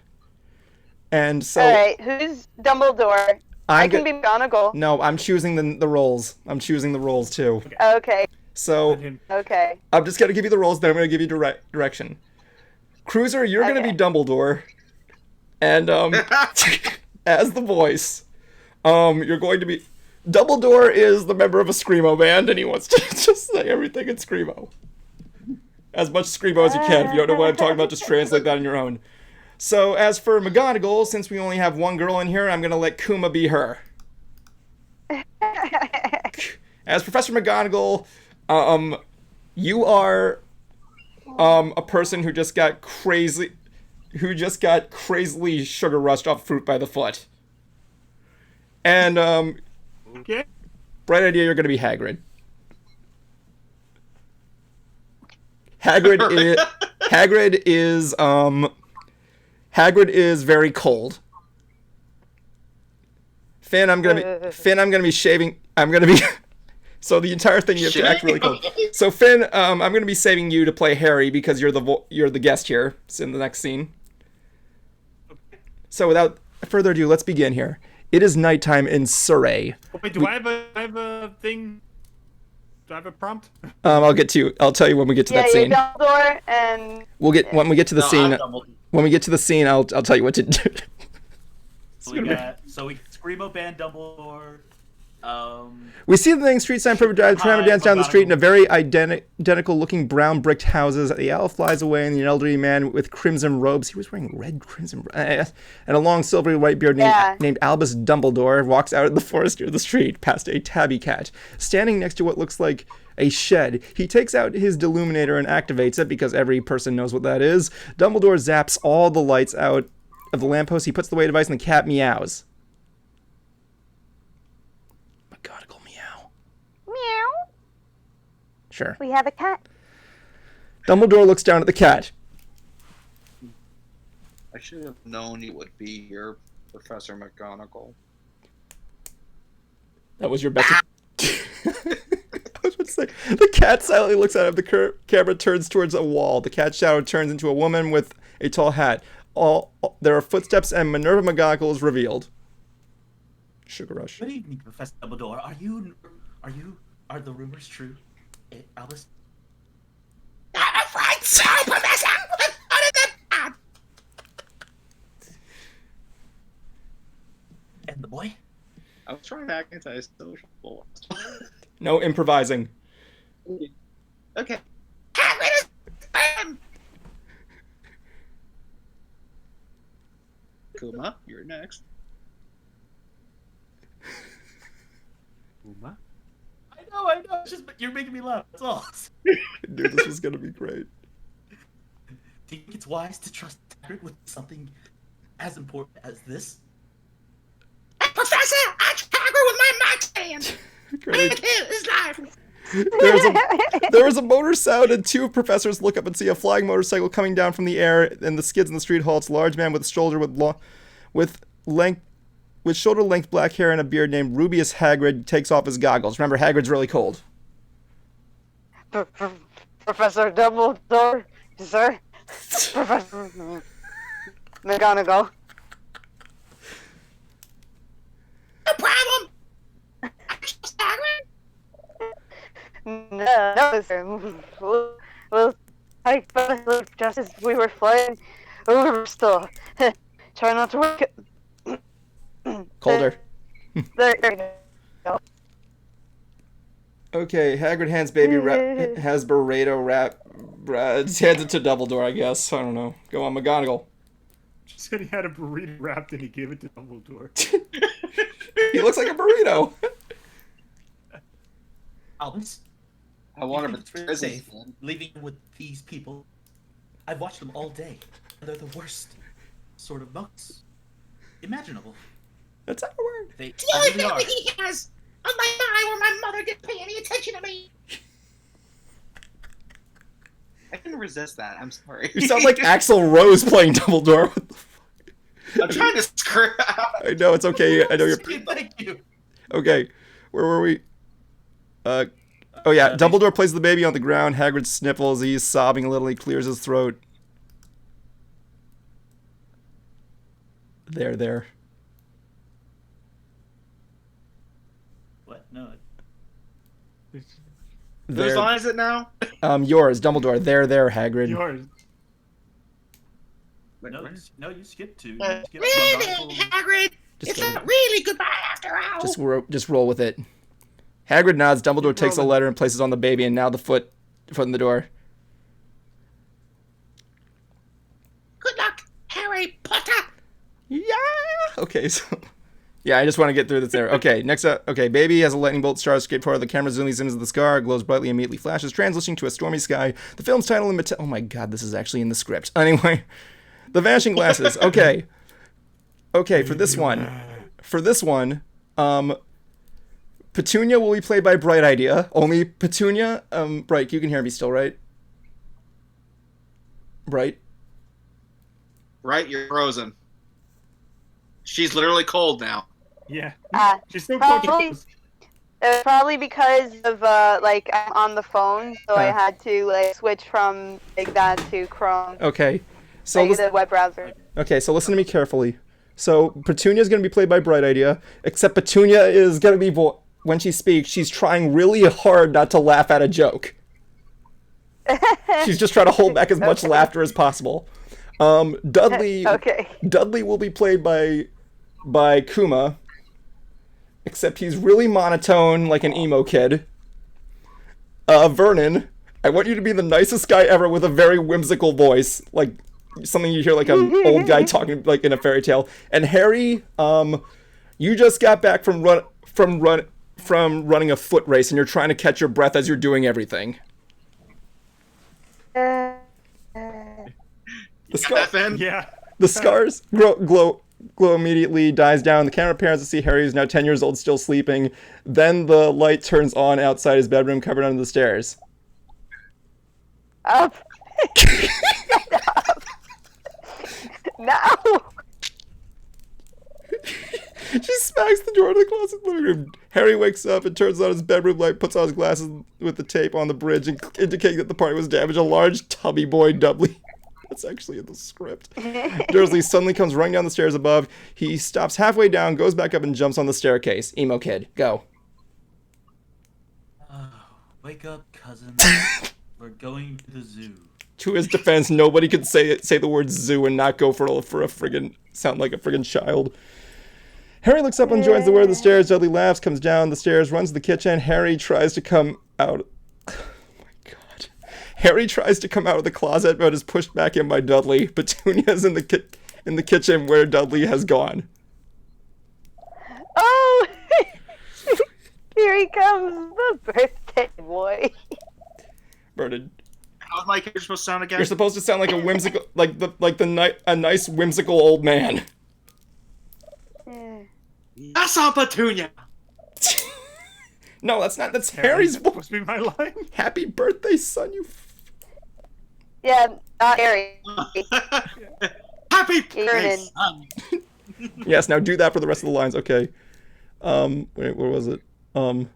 And so, all right, who's Dumbledore? I can be McGonagall. No, I'm choosing the roles. I'm choosing the roles too. Okay. So, Okay. I'm just gonna give you the roles, then I'm gonna give you direction. Cruiser, you're gonna be Dumbledore, and as the voice, you're going to be. Dumbledore is the member of a screamo band, and he wants to just say everything in screamo. As much screamo as you can. If you don't know what I'm talking about, just translate that on your own. So, as for McGonagall, since we only have one girl in here, I'm gonna let Kuma be her. As Professor McGonagall, you are a person who just got crazily sugar rushed off fruit by the foot. And okay. Bright idea, you're gonna be Hagrid. Hagrid is very cold. Finn, I'm gonna be shaving. I'm gonna be. So the entire thing you have to act really cold. So Finn, I'm gonna be saving you to play Harry because you're the guest here. It's in the next scene. So without further ado, let's begin here. It is nighttime in Surrey. Wait, do I have a thing? Do I have a prompt? I'll tell you when we get to that scene. Yeah, you're Dumbledore, and When we get to the scene. When we get to the scene, I'll tell you what to do. So we Screamo Band Dumbledore. We see the thing street sign perfect drive. The trammer dance down the street in a very identical looking brown bricked houses. The owl flies away, and the elderly man with crimson robes, he was wearing red crimson, and a long silvery white beard named Albus Dumbledore walks out of the forest near the street past a tabby cat standing next to what looks like a shed. He takes out his deluminator and activates it because every person knows what that is. Dumbledore zaps all the lights out of the lamppost. He puts the away device, and the cat meows. meow. Sure. We have a cat. Dumbledore looks down at the cat. I should have known you would be here, Professor McGonagall. That was your best. I was about to say, the cat silently looks out of the camera, turns towards a wall. The cat's shadow turns into a woman with a tall hat. There are footsteps, and Minerva McGonagall is revealed. Sugar Rush. Good evening, Professor Dumbledore. Are the rumors true? Albus? I'm afraid so, Professor! And the boy? I was trying to act anti-social. No improvising. Okay. Kuma, you're next. Kuma? I know. It's just you're making me laugh. That's all. I knew this was gonna be great. Do you think it's wise to trust Hagrid with something as important as this? Professor, I Hagrid with my mic stand. His life. There is a motor sound, and two professors look up and see a flying motorcycle coming down from the air, and the skids in the street halts. A large man with shoulder-length black hair and a beard named Rubius Hagrid takes off his goggles. Remember, Hagrid's really cold. Professor Dumbledore, sir. Professor McGonagall. no, sir. Well, I felt just as we were flying over still. Try not to work it. Colder. There you go. Okay, Hagrid hands has burrito wrap. Hands it to Dumbledore, I guess. I don't know. Go on, McGonagall. She said he had a burrito wrapped and he gave it to Dumbledore. He looks like a burrito. Albus, I want you to think it's really prison. safe leaving with these people. I've watched them all day, and they're the worst sort of monks imaginable. That's not a word. They The only really are. family he has on my eye where my mother didn't pay any attention to me. I can resist that. I'm sorry. You sound like Axl Rose playing Dumbledore. What the fuck? I'm trying to screw out. I know, it's okay. I know you're... Thank you. Okay, where were we? Oh yeah, Dumbledore places the baby on the ground. Hagrid sniffles. He's sobbing a little. He clears his throat. There. What? No. Whose line is it now? Yours, Dumbledore. There, Hagrid. Yours. No, you skipped two. Really, Hagrid? It's not really goodbye after all. Just roll with it. Hagrid nods. Dumbledore takes the letter and places it on the baby, and now the foot in the door. Good luck, Harry Potter. Yeah. Okay, so yeah, I just want to get through this there. Okay, next up. Okay, baby has a lightning bolt star escape part of the camera zooms into the scar, glows brightly, immediately flashes, transitioning to a stormy sky. The film's title in oh my god, this is actually in the script. Anyway, the vanishing glasses. Okay, for this one, Petunia will be played by Bright Idea. Only Petunia. Bright, you can hear me still, right? Bright. Right, you're frozen. She's literally cold now. Yeah. She's still probably because of like I'm on the phone, so I had to like switch from like that to Chrome. Okay, so like, the web browser. Okay, so listen to me carefully. So Petunia is going to be played by Bright Idea, except Petunia is going to be when she speaks, she's trying really hard not to laugh at a joke. She's just trying to hold back as much laughter as possible. Dudley. Okay. Dudley will be played by Kuma, except he's really monotone, like an emo kid. Vernon, I want you to be the nicest guy ever with a very whimsical voice, like something you hear like an old guy talking like in a fairy tale. And Harry, you just got back from running a foot race, and you're trying to catch your breath as you're doing everything. The scars glow immediately, dies down. The camera pans to see Harry, who's now 10 years old, still sleeping. Then the light turns on outside his bedroom, covered under the stairs. Up. No. She smacks the door to the closet living room. Harry wakes up and turns on his bedroom light, puts on his glasses with the tape on the bridge, and indicating that the party was damaged. A large tubby boy Dudley. That's actually in the script. Dursley suddenly comes running down the stairs above. He stops halfway down, goes back up, and jumps on the staircase. Emo kid, go. Wake up, cousin. We're going to the zoo. To his defense, nobody could say the word zoo and not go for a friggin' sound like a friggin' child. Harry looks up and joins the way of the stairs. Dudley laughs, comes down the stairs, runs to the kitchen. Harry tries to come out. Oh my god. Harry tries to come out of the closet, but is pushed back in by Dudley. Petunia's in the kitchen where Dudley has gone. Oh! Here he comes, the birthday boy. Vernon. How's my character supposed to sound again? You're supposed to sound like a whimsical, a nice whimsical old man. That's not Petunia. No, that's not. That's Harry's voice. Supposed to be my line. Happy birthday, son! You. Yeah, not Harry. Happy birthday, son. Yes, now do that for the rest of the lines. Okay. Wait, where was it? Oh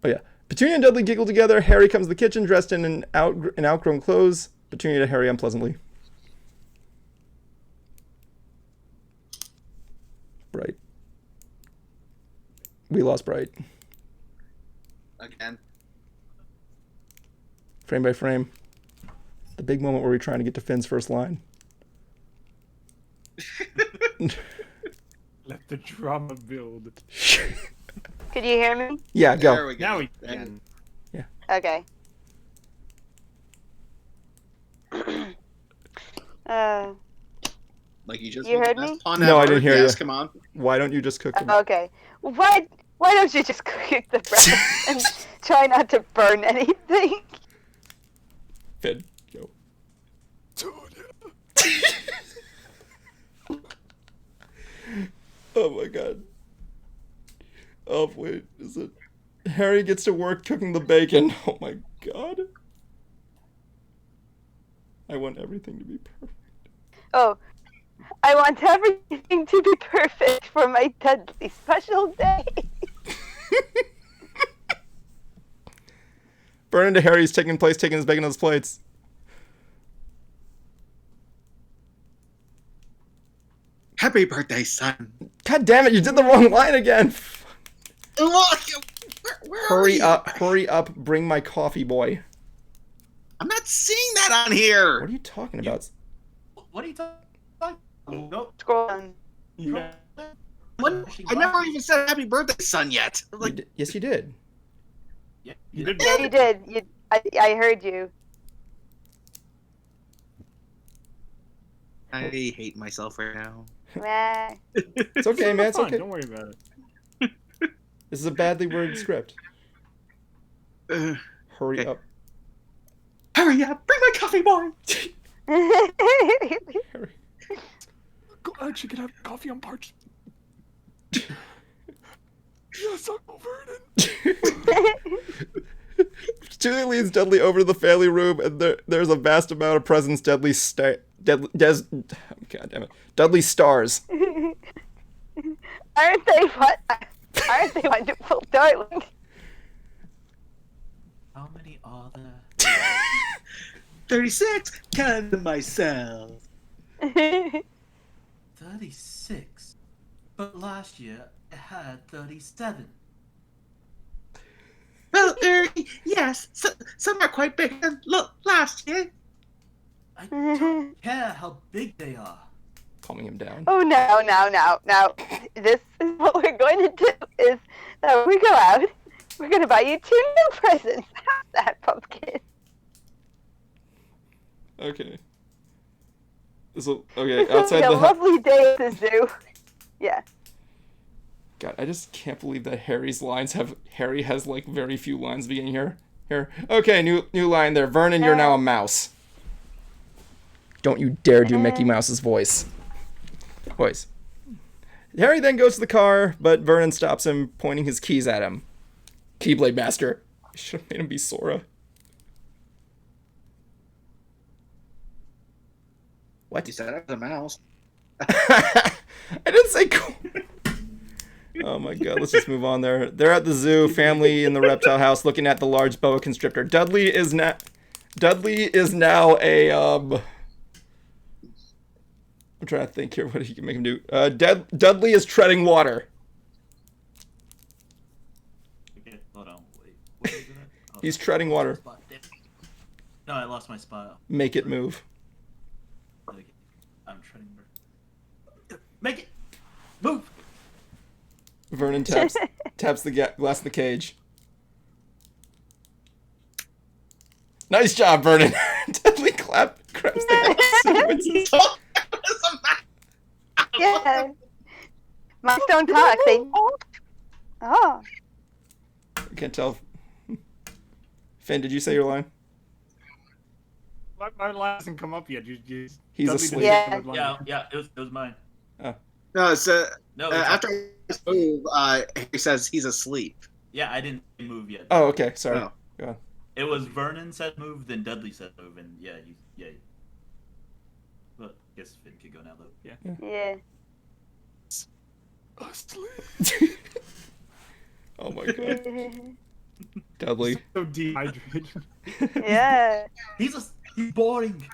yeah. Petunia and Dudley giggle together. Harry comes to the kitchen dressed in outgrown clothes. Petunia to Harry unpleasantly. Bright. We lost Bright. Again. Frame by frame. The big moment where we're trying to get to Finn's first line. Let the drama build. Could you hear me? Yeah, go. There we go. Now we can. Yeah. Okay. Like you just You heard me? No, I didn't hear yes, you. Come on. Why don't you just cook them? Okay. Why don't you just cook the bread and try not to burn anything? Finn, go. Oh my god. Oh wait, is it? Harry gets to work cooking the bacon. Oh my god. I want everything to be perfect. Oh, I want everything to be perfect for my Dudley special day. Burn into Harry's taking his bacon on his plates. Happy birthday, son. God damn it, you did the wrong line again. Look, where Hurry are up, hurry up, bring my coffee, boy. I'm not seeing that on here. What are you talking about? What are you talking about? No. Scroll down. Yeah. I never even said happy birthday, son, yet. Like, yes, you did. Yeah, you did. Yeah, you did. I heard you. I hate myself right now. Meh. It's okay, man. It's Fine, okay. Don't worry about it. This is a badly worded script. Hurry up. Hurry up! Bring my coffee, boy! Harry. Glad you can have coffee on parch. Yes, Uncle Vernon. Julie leads Dudley over to the family room, and there's a vast amount of presents Dudley God damn it. Dudley stars. Aren't they wonderful, darling? How many are there? 36. Kind to myself. 36. But last year it had 37. Well, yes, some are quite big. Look, last year. I don't care how big they are. Calming him down. Oh no. This is what we're going to do is that we go out, we're going to buy you 2 new presents. How's that, pumpkin? Okay. Okay, outside a the lovely day at the zoo. Yeah. God, I just can't believe that Harry has like very few lines beginning here. Okay, new line there. Vernon, you're now a mouse. Don't you dare do Mickey Mouse's voice. Harry then goes to the car, but Vernon stops him, pointing his keys at him. Keyblade Master. I should have made him be Sora. What? You said I was a mouse. I didn't say cool. Oh my god, let's just move on there. They're at the zoo, family in the reptile house looking at the large boa constrictor. Dudley is now a I'm trying to think here what he can make him do. Dudley is treading water. Okay, hold on. Wait. What is that? He's treading water. No, I lost my spot. Make it move. Okay. I'm treading. Make it move. Vernon taps the glass in the cage. Nice job, Vernon. Dudley grabs the glass. Yeah. Mice don't talk. They. Oh. I can't tell. Finn, did you say your line? My line hasn't come up yet. He's asleep. Yeah, it was mine. Oh. No, it's No, after his move, he says he's asleep. Yeah, I didn't move yet. Oh, okay. Sorry. Oh. Go on. It was Vernon said move, then Dudley said move, and yeah. Well, I guess Finn could go now though. Yeah. Yeah. Oh my god. Dudley. So dehydrated. Yeah. He's boring.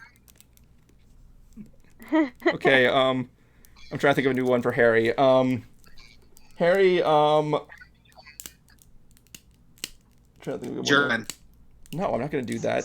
Okay, I'm trying to think of a new one for Harry. Harry, I'm trying to think of one. German. No, I'm not gonna do that.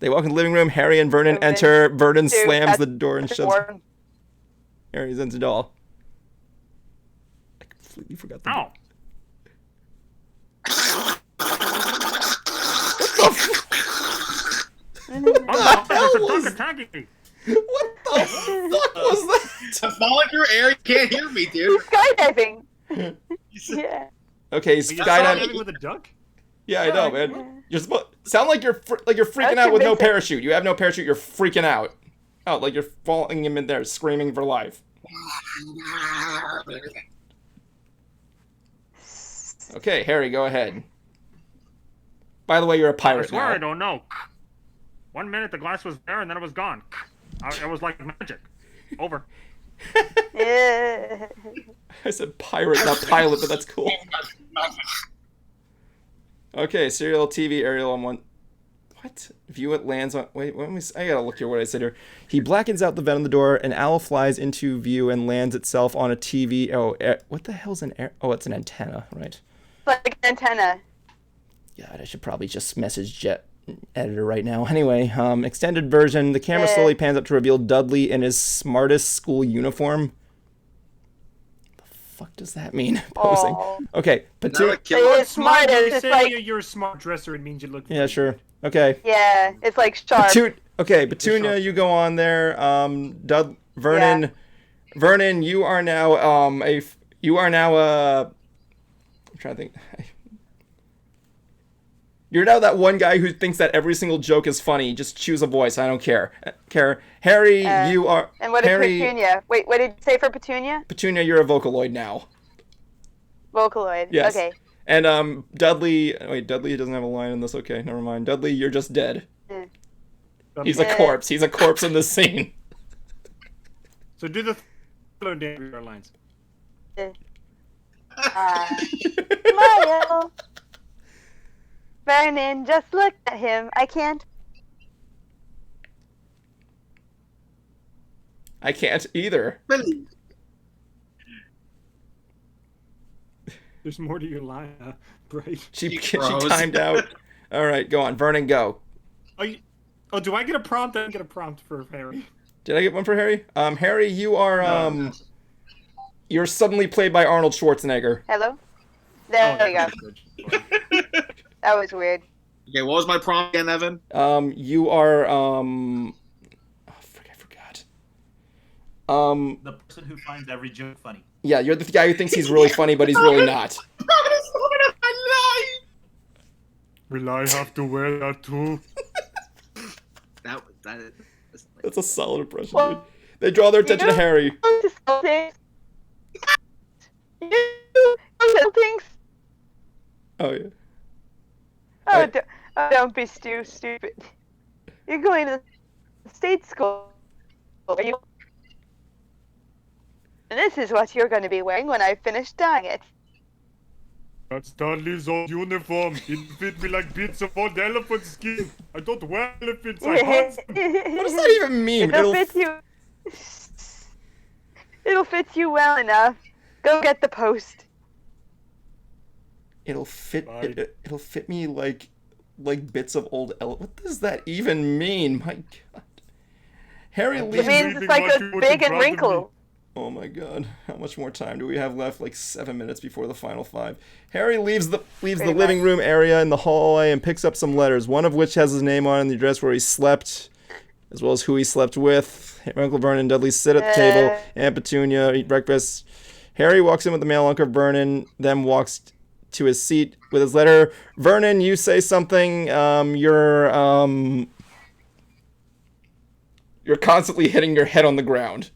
They walk in the living room. Harry and Vernon enter. Vernon slams the door and shoves Harry's into the doll. I completely forgot the Ow. What the fuck was that? I'm falling through air. You can't hear me, dude. Skydiving. Yeah. Okay, he's skydiving with a duck? Yeah, I know, man. You're sound like you're freaking out with no parachute. You have no parachute. You're freaking out. Oh, like you're falling him in there, screaming for life. Okay, Harry, go ahead. By the way, you're a I pirate swear I now. don't know. 1 minute the glass was there and then it was gone. It was like magic. Over. Yeah. I said pirate, not pilot, but that's cool. Okay, serial TV aerial on one. What? View it lands on. Wait, I gotta look here what I said here. He blackens out the vent on the door. An owl flies into view and lands itself on a TV. Oh, what the hell's an air? Oh, it's an antenna, right? Like an antenna. God, I should probably just message Jet editor right now. Anyway, extended version. The camera slowly pans up to reveal Dudley in his smartest school uniform. The fuck does that mean? Posing. Okay, When you're a smart dresser, it means you look. Yeah, sure. Okay. Yeah, it's like sharp. Petunia, you go on there. Vernon, Vernon, you are now I'm trying to think. You're now that one guy who thinks that every single joke is funny. Just choose a voice. I don't care. Harry, you are. And what is Petunia? Wait, what did you say for Petunia? Petunia, you're a Vocaloid now. Vocaloid. Yes. Okay. And Dudley. Wait, Dudley doesn't have a line in this. Okay, never mind. Dudley, you're just dead. He's a corpse. He's a corpse in this scene. So do the Hello lines. Smile. Vernon, just look at him. I can't. I can't either. There's more to your line, Bryce. She timed out. All right, go on. Vernon, go. Do I get a prompt? I didn't get a prompt for Harry. Did I get one for Harry? Harry, you are you're suddenly played by Arnold Schwarzenegger. Hello? There you go. That was weird. Okay, what was my prompt again, Evan? You are I forgot. The person who finds every joke funny. Yeah, you're the guy who thinks he's really funny, but he's really not. Will I have to wear that too? That's a solid impression, dude. They draw their attention to Harry. Oh, yeah. Don't be stupid. You're going to state school. Are you? And this is what you're going to be wearing when I finish dyeing it. That's Dudley's old uniform. It fit me like bits of old elephant skin. I don't wear elephants. I hunt them. What does that even mean? It'll fit you. It'll fit you well enough. Go get the post. It'll fit me like bits of old What does that even mean? My God. Harry leaves. It means it's like a big and wrinkle. Oh my God! How much more time do we have left? Like 7 minutes before the final 5. Harry leaves the living room area in the hallway and picks up some letters. One of which has his name on it and the address where he slept, as well as who he slept with. Uncle Vernon and Dudley sit at the table. Aunt Petunia eat breakfast. Harry walks in with the mail. Uncle Vernon then walks to his seat with his letter. Vernon, you say something. You're constantly hitting your head on the ground.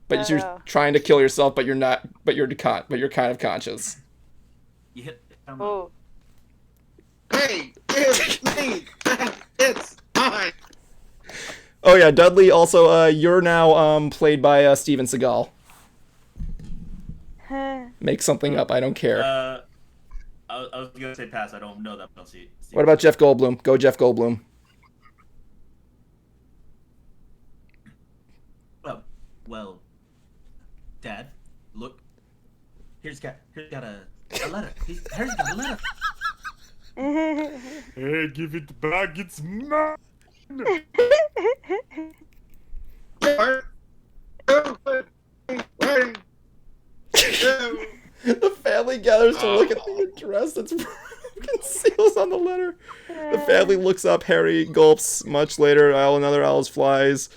But you're trying to kill yourself, but you're not. But you're kind of conscious. You hit. Oh. Hey, it's me. It's mine. Oh yeah, Dudley. Also, you're now played by Steven Seagal. Make something up. I don't care. I was gonna say pass. I don't know that. I'll see. What about Jeff Goldblum? Go Jeff Goldblum. Well, Dad, look. Harry's got a letter. Harry's got a letter. Hey, give it back, it's mine! The family gathers to look at the address that's broken seals on the letter. The family looks up. Harry gulps. Much later, another owl flies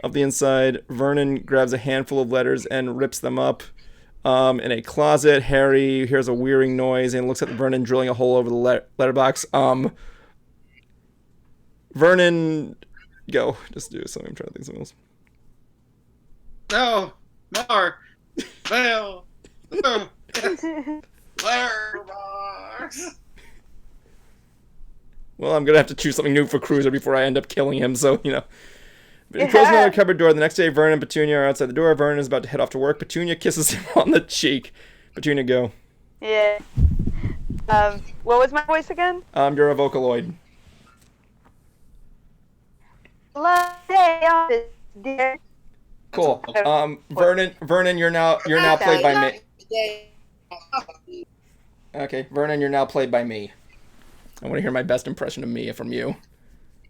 up the inside. Vernon grabs a handful of letters and rips them up. In a closet, Harry hears a whirring noise and looks at Vernon drilling a hole over the letterbox. Vernon, go. Just do something. I'm trying to think of something else. No, more, fail, no, letterbox. Well, I'm gonna have to choose something new for Cruiser before I end up killing him. So He closes another cupboard door. The next day, Vernon and Petunia are outside the door. Vernon is about to head off to work. Petunia kisses him on the cheek. Petunia, go. Yeah. What was my voice again? You're a Vocaloid. Last day office, dear. Cool. Vernon, you're now played by me. Okay, Vernon, you're now played by me. I want to hear my best impression of me from you.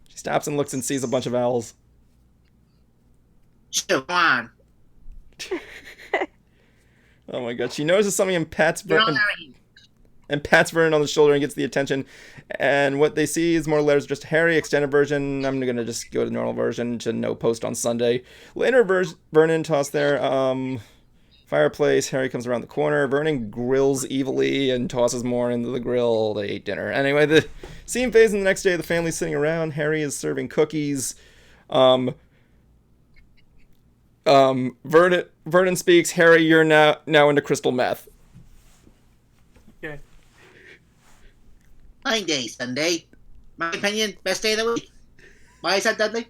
She stops and looks and sees a bunch of owls. Siobhan. Oh my god, she notices something and pats Vernon on the shoulder and gets the attention. And what they see is more letters, just Harry, extended version. I'm gonna just go to normal version to no post on Sunday. Later, Vernon tossed their fireplace. Harry comes around the corner. Vernon grills evilly and tosses more into the grill. They ate dinner. Anyway, the scene fades, and the next day the family's sitting around. Harry is serving cookies. Vernon speaks. Harry, you're now into crystal meth. Okay. Fine day, Sunday. My opinion, best day of the week. Why is that, Dudley?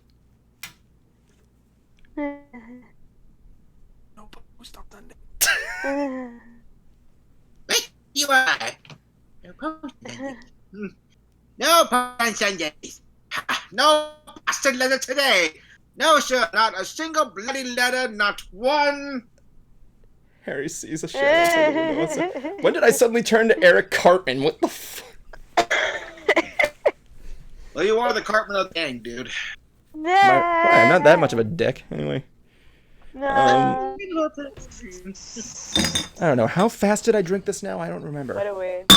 No post on Sunday. Wait, you are. No post Sunday. No post on Sundays. No bastard letter today. No, sir, not a single bloody letter, not one. Harry sees a shadow. When did I suddenly turn to Eric Cartman? What the fuck? Well, you are the Cartman of the gang, dude. I'm not that much of a dick, anyway. No. I don't know. How fast did I drink this now? I don't remember. What a weird.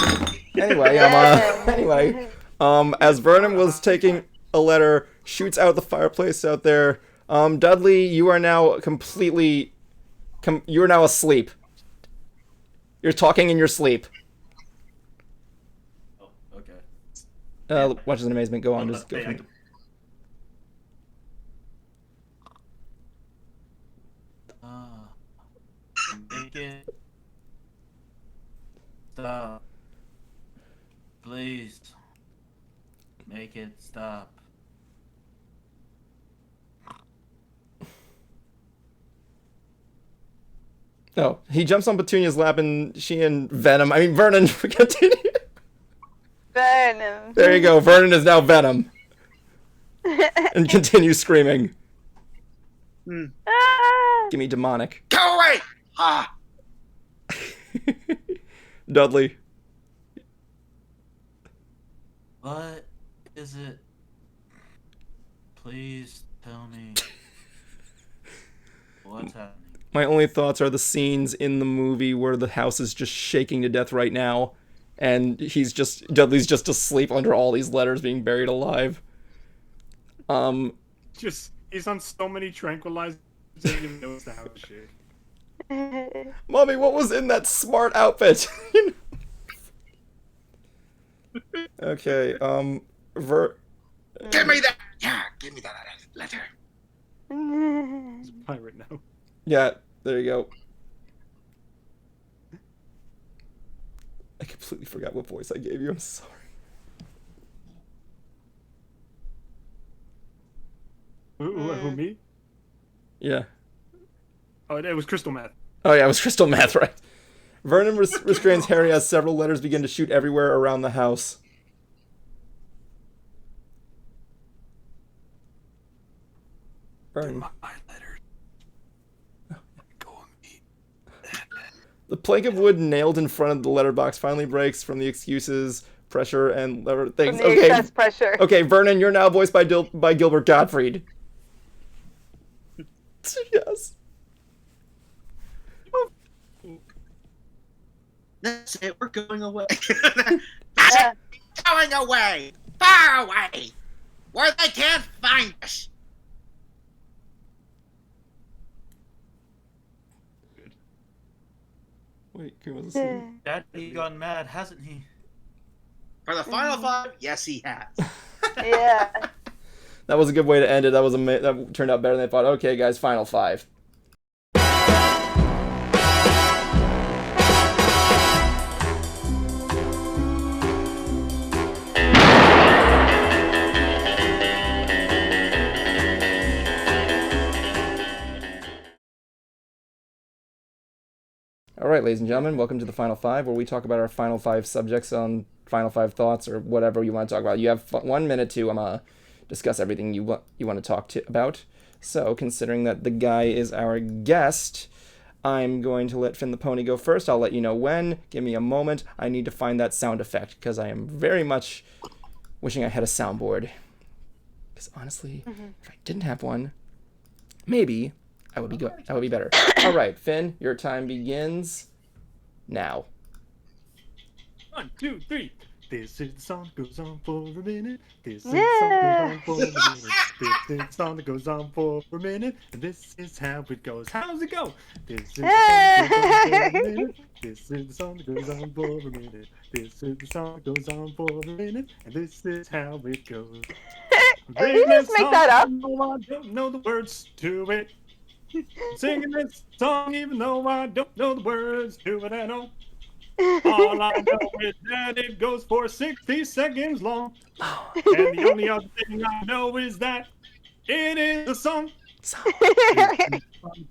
Anyway, as Vernon was taking a letter, shoots out the fireplace out there. Dudley, you are now completely... you are now asleep. You're talking in your sleep. Oh, okay. Watch as an amazement. Go on. Just go. Make it stop. Please. Make it stop. Oh, he jumps on Petunia's lap and Vernon continue. Venom. There you go. Vernon is now Venom. And continues screaming. Give me demonic. Go away! Ah. Dudley. What is it? Please tell me. What's happening? My only thoughts are the scenes in the movie where the house is just shaking to death right now, and Dudley's just asleep under all these letters being buried alive. He's on so many tranquilizers, he doesn't even notice the house shake. Mommy, what was in that smart outfit? Okay, Give me that! Yeah, give me that letter. He's a pirate now. Yeah, there you go. I completely forgot what voice I gave you. I'm sorry. Who, me? Yeah. Oh, it was crystal meth. Oh yeah, it was crystal meth, right? Vernon restrains Harry as several letters begin to shoot everywhere around the house. Vernon. My letters. The plank of wood nailed in front of the letterbox finally breaks from the excuses. pressure and other things. From the Okay. excess pressure. Okay, Vernon, you're now voiced by Gilbert Gottfried. Yes. That's it. We're going away. That's it. Going away. Far away. Where they can't find us. Wait, was this? Daddy gone mad, hasn't he? For the final 5, yes, he has. Yeah. That was a good way to end it. That turned out better than I thought. Okay, guys, final 5. All right, ladies and gentlemen, welcome to the Final 5, where we talk about our Final 5 subjects on Final 5 thoughts or whatever you want to talk about. You have 1 minute to discuss everything you want to talk about. So, considering that the guy is our guest, I'm going to let Finn the Pony go first. I'll let you know when. Give me a moment. I need to find that sound effect because I am very much wishing I had a soundboard. Because honestly, if I didn't have one, maybe I would be good. That would be better. All right, Finn, your time begins now. 1, 2, 3. This is the song that goes on for a minute. This is the song that goes on for a minute. This is the song that goes on for a minute. And this is how it goes. How's it go? This is the song that goes on for a minute. This is the song that goes on for a minute. And this is how it goes. Did you just make that up? I don't know the words to it. I'm singing this song even though I don't know the words to it at all. All I know is that it goes for 60 seconds long. And the only other thing I know is that it is a song. This song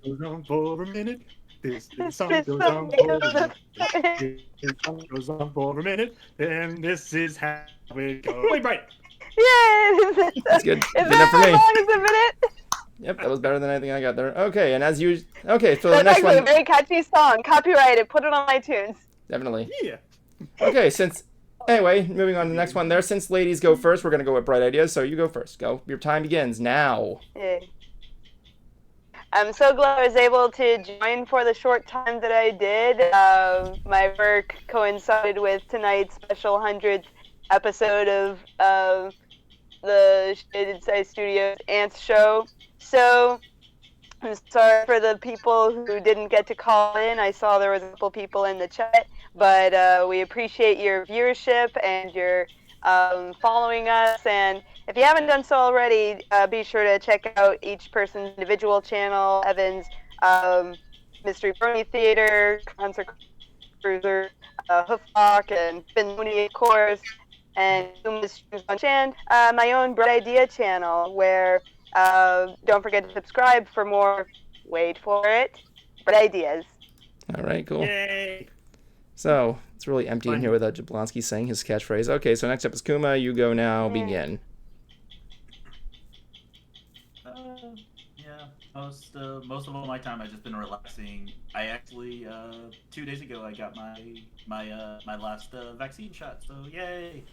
goes on for a minute. This song goes on for a minute. This song goes on for a minute. And this is how it goes. Wait, right. Yay! That's good. Is Good that enough for how me. long is a minute? Yep, that was better than anything I got there. Okay, and as usual... Okay, so the That's next actually one... a very catchy song. Copyrighted. Put it on iTunes. Definitely. Yeah. Okay, Anyway, moving on to the next one there. Since ladies go first, we're going to go with bright ideas, so you go first. Go. Your time begins now. Yay. I'm so glad I was able to join for the short time that I did. My work coincided with tonight's special 100th episode of the Shaded Side Studios Ants show. So I'm sorry for the people who didn't get to call in. I saw there was a couple people in the chat, but we appreciate your viewership and your following us. And if you haven't done so already, be sure to check out each person's individual channel. Evan's Mystery Brony Theater, Concert Cruiser, Hooflock, and Finn Mooney, of course, and my own Bright Idea channel, where don't forget to subscribe for more, wait for it, Bright Ideas. All right, cool. Yay! So, it's really empty in here without Jablonski saying his catchphrase. Okay, so next up is Kuma. You go now. Begin. Yeah, most of all my time I've just been relaxing. I actually 2 days ago I got my last vaccine shot, so yay!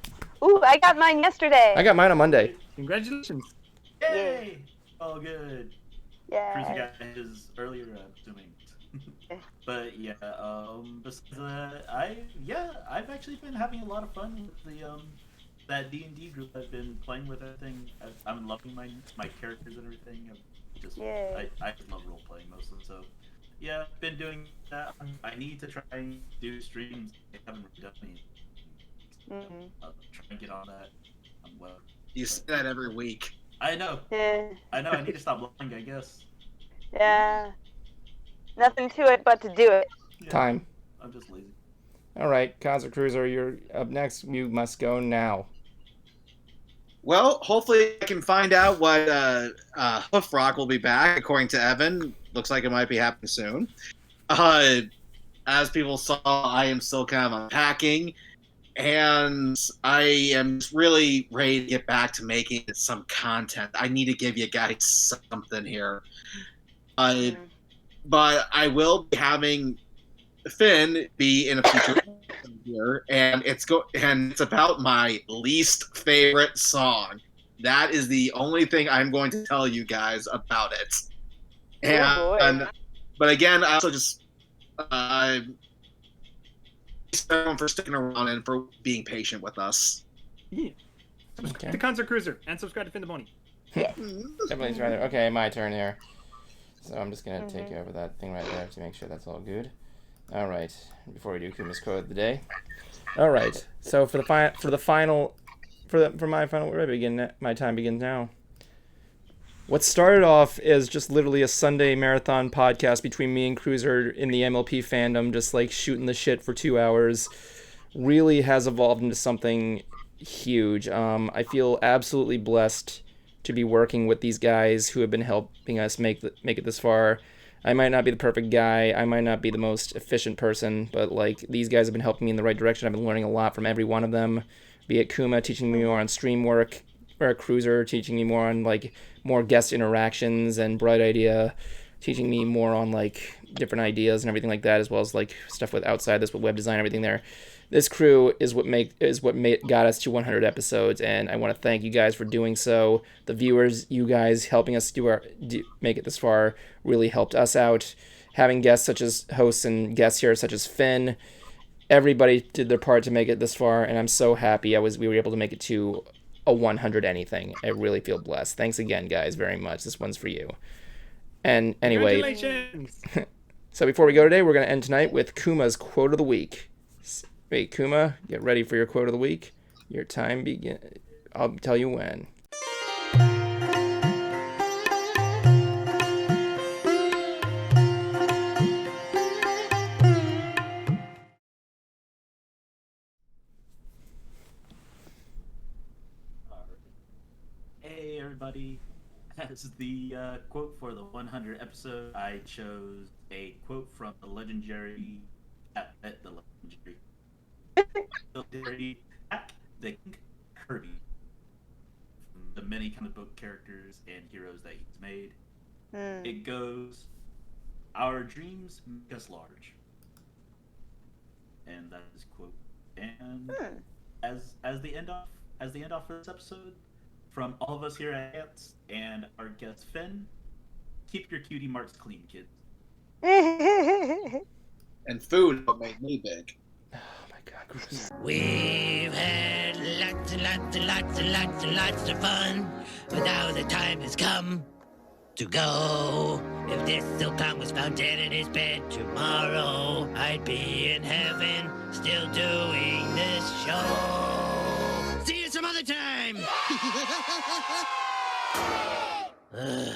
Ooh, I got mine yesterday. I got mine on Monday. Congratulations! Yay! Oh, good. Yeah. Cruiser got his earlier, I'm assuming. But yeah, besides that, I've actually been having a lot of fun with the that D&D group I've been playing with. Everything I'm loving my characters and everything. I just love role playing mostly. So yeah, been doing that. I need to try and do streams. I haven't really done any. I'll try and get on that. Well, You say that every week. I know. Yeah. I know. I need to stop lying, I guess. Yeah. Nothing to it but to do it. Yeah, Time. I'm just lazy. All right, Concert Cruiser, you're up next. You must go now. Well, hopefully I can find out what Hoofrock will be back, according to Evan. Looks like it might be happening soon. As people saw, I am still kind of unpacking, and I am really ready to get back to making some content. I need to give you guys something here. But I will be having Finn be in a future here, and it's about my least favorite song. That is the only thing I'm going to tell you guys about it. But again, I also just thanks everyone for sticking around and for being patient with us. Yeah. Subscribe to Concert Cruiser and subscribe to Finn the Pony. Everybody's right there. Okay, my turn here. So I'm just gonna take over that thing right there to make sure that's all good. All right. Before we do Kuma's quote of the day. All right. So for my final, my time begins now. What started off as just literally a Sunday marathon podcast between me and Cruiser in the MLP fandom, just like shooting the shit for 2 hours, really has evolved into something huge. I feel absolutely blessed to be working with these guys who have been helping us make it this far. I might not be the perfect guy, I might not be the most efficient person, but like these guys have been helping me in the right direction. I've been learning a lot from every one of them. Be it Kuma teaching me more on stream work, or Cruiser teaching me more on like more guest interactions, and Bright Idea teaching me more on like different ideas and everything like that, as well as like stuff with outside this with web design, everything there. This crew is what got us to 100 episodes, and I want to thank you guys for doing so. The viewers, you guys helping us make it this far, really helped us out. Having guests such as hosts and guests here such as Finn, everybody did their part to make it this far, and I'm so happy we were able to make it to a 100 anything. I really feel blessed. Thanks again, guys, very much. This one's for you. And anyway, Congratulations! So before we go today, we're going to end tonight with Kuma's quote of the week. Wait, Kuma, get ready for your quote of the week. Your time begin. I'll tell you when. Hey everybody, as the quote for the 100 episode, I chose a quote from the legendary the King Kirby, from the many comic book characters and heroes that he's made. It goes, "Our dreams make us large," and that is quote. And as the end off for this episode, from all of us here at Ants and our guest Finn, keep your cutie marks clean, kids. And food made me big. We've had lots and lots and lots and lots and lots of fun, but now the time has come to go. If this Silkon was found dead in his bed tomorrow, I'd be in heaven still doing this show. See you some other time! Ugh.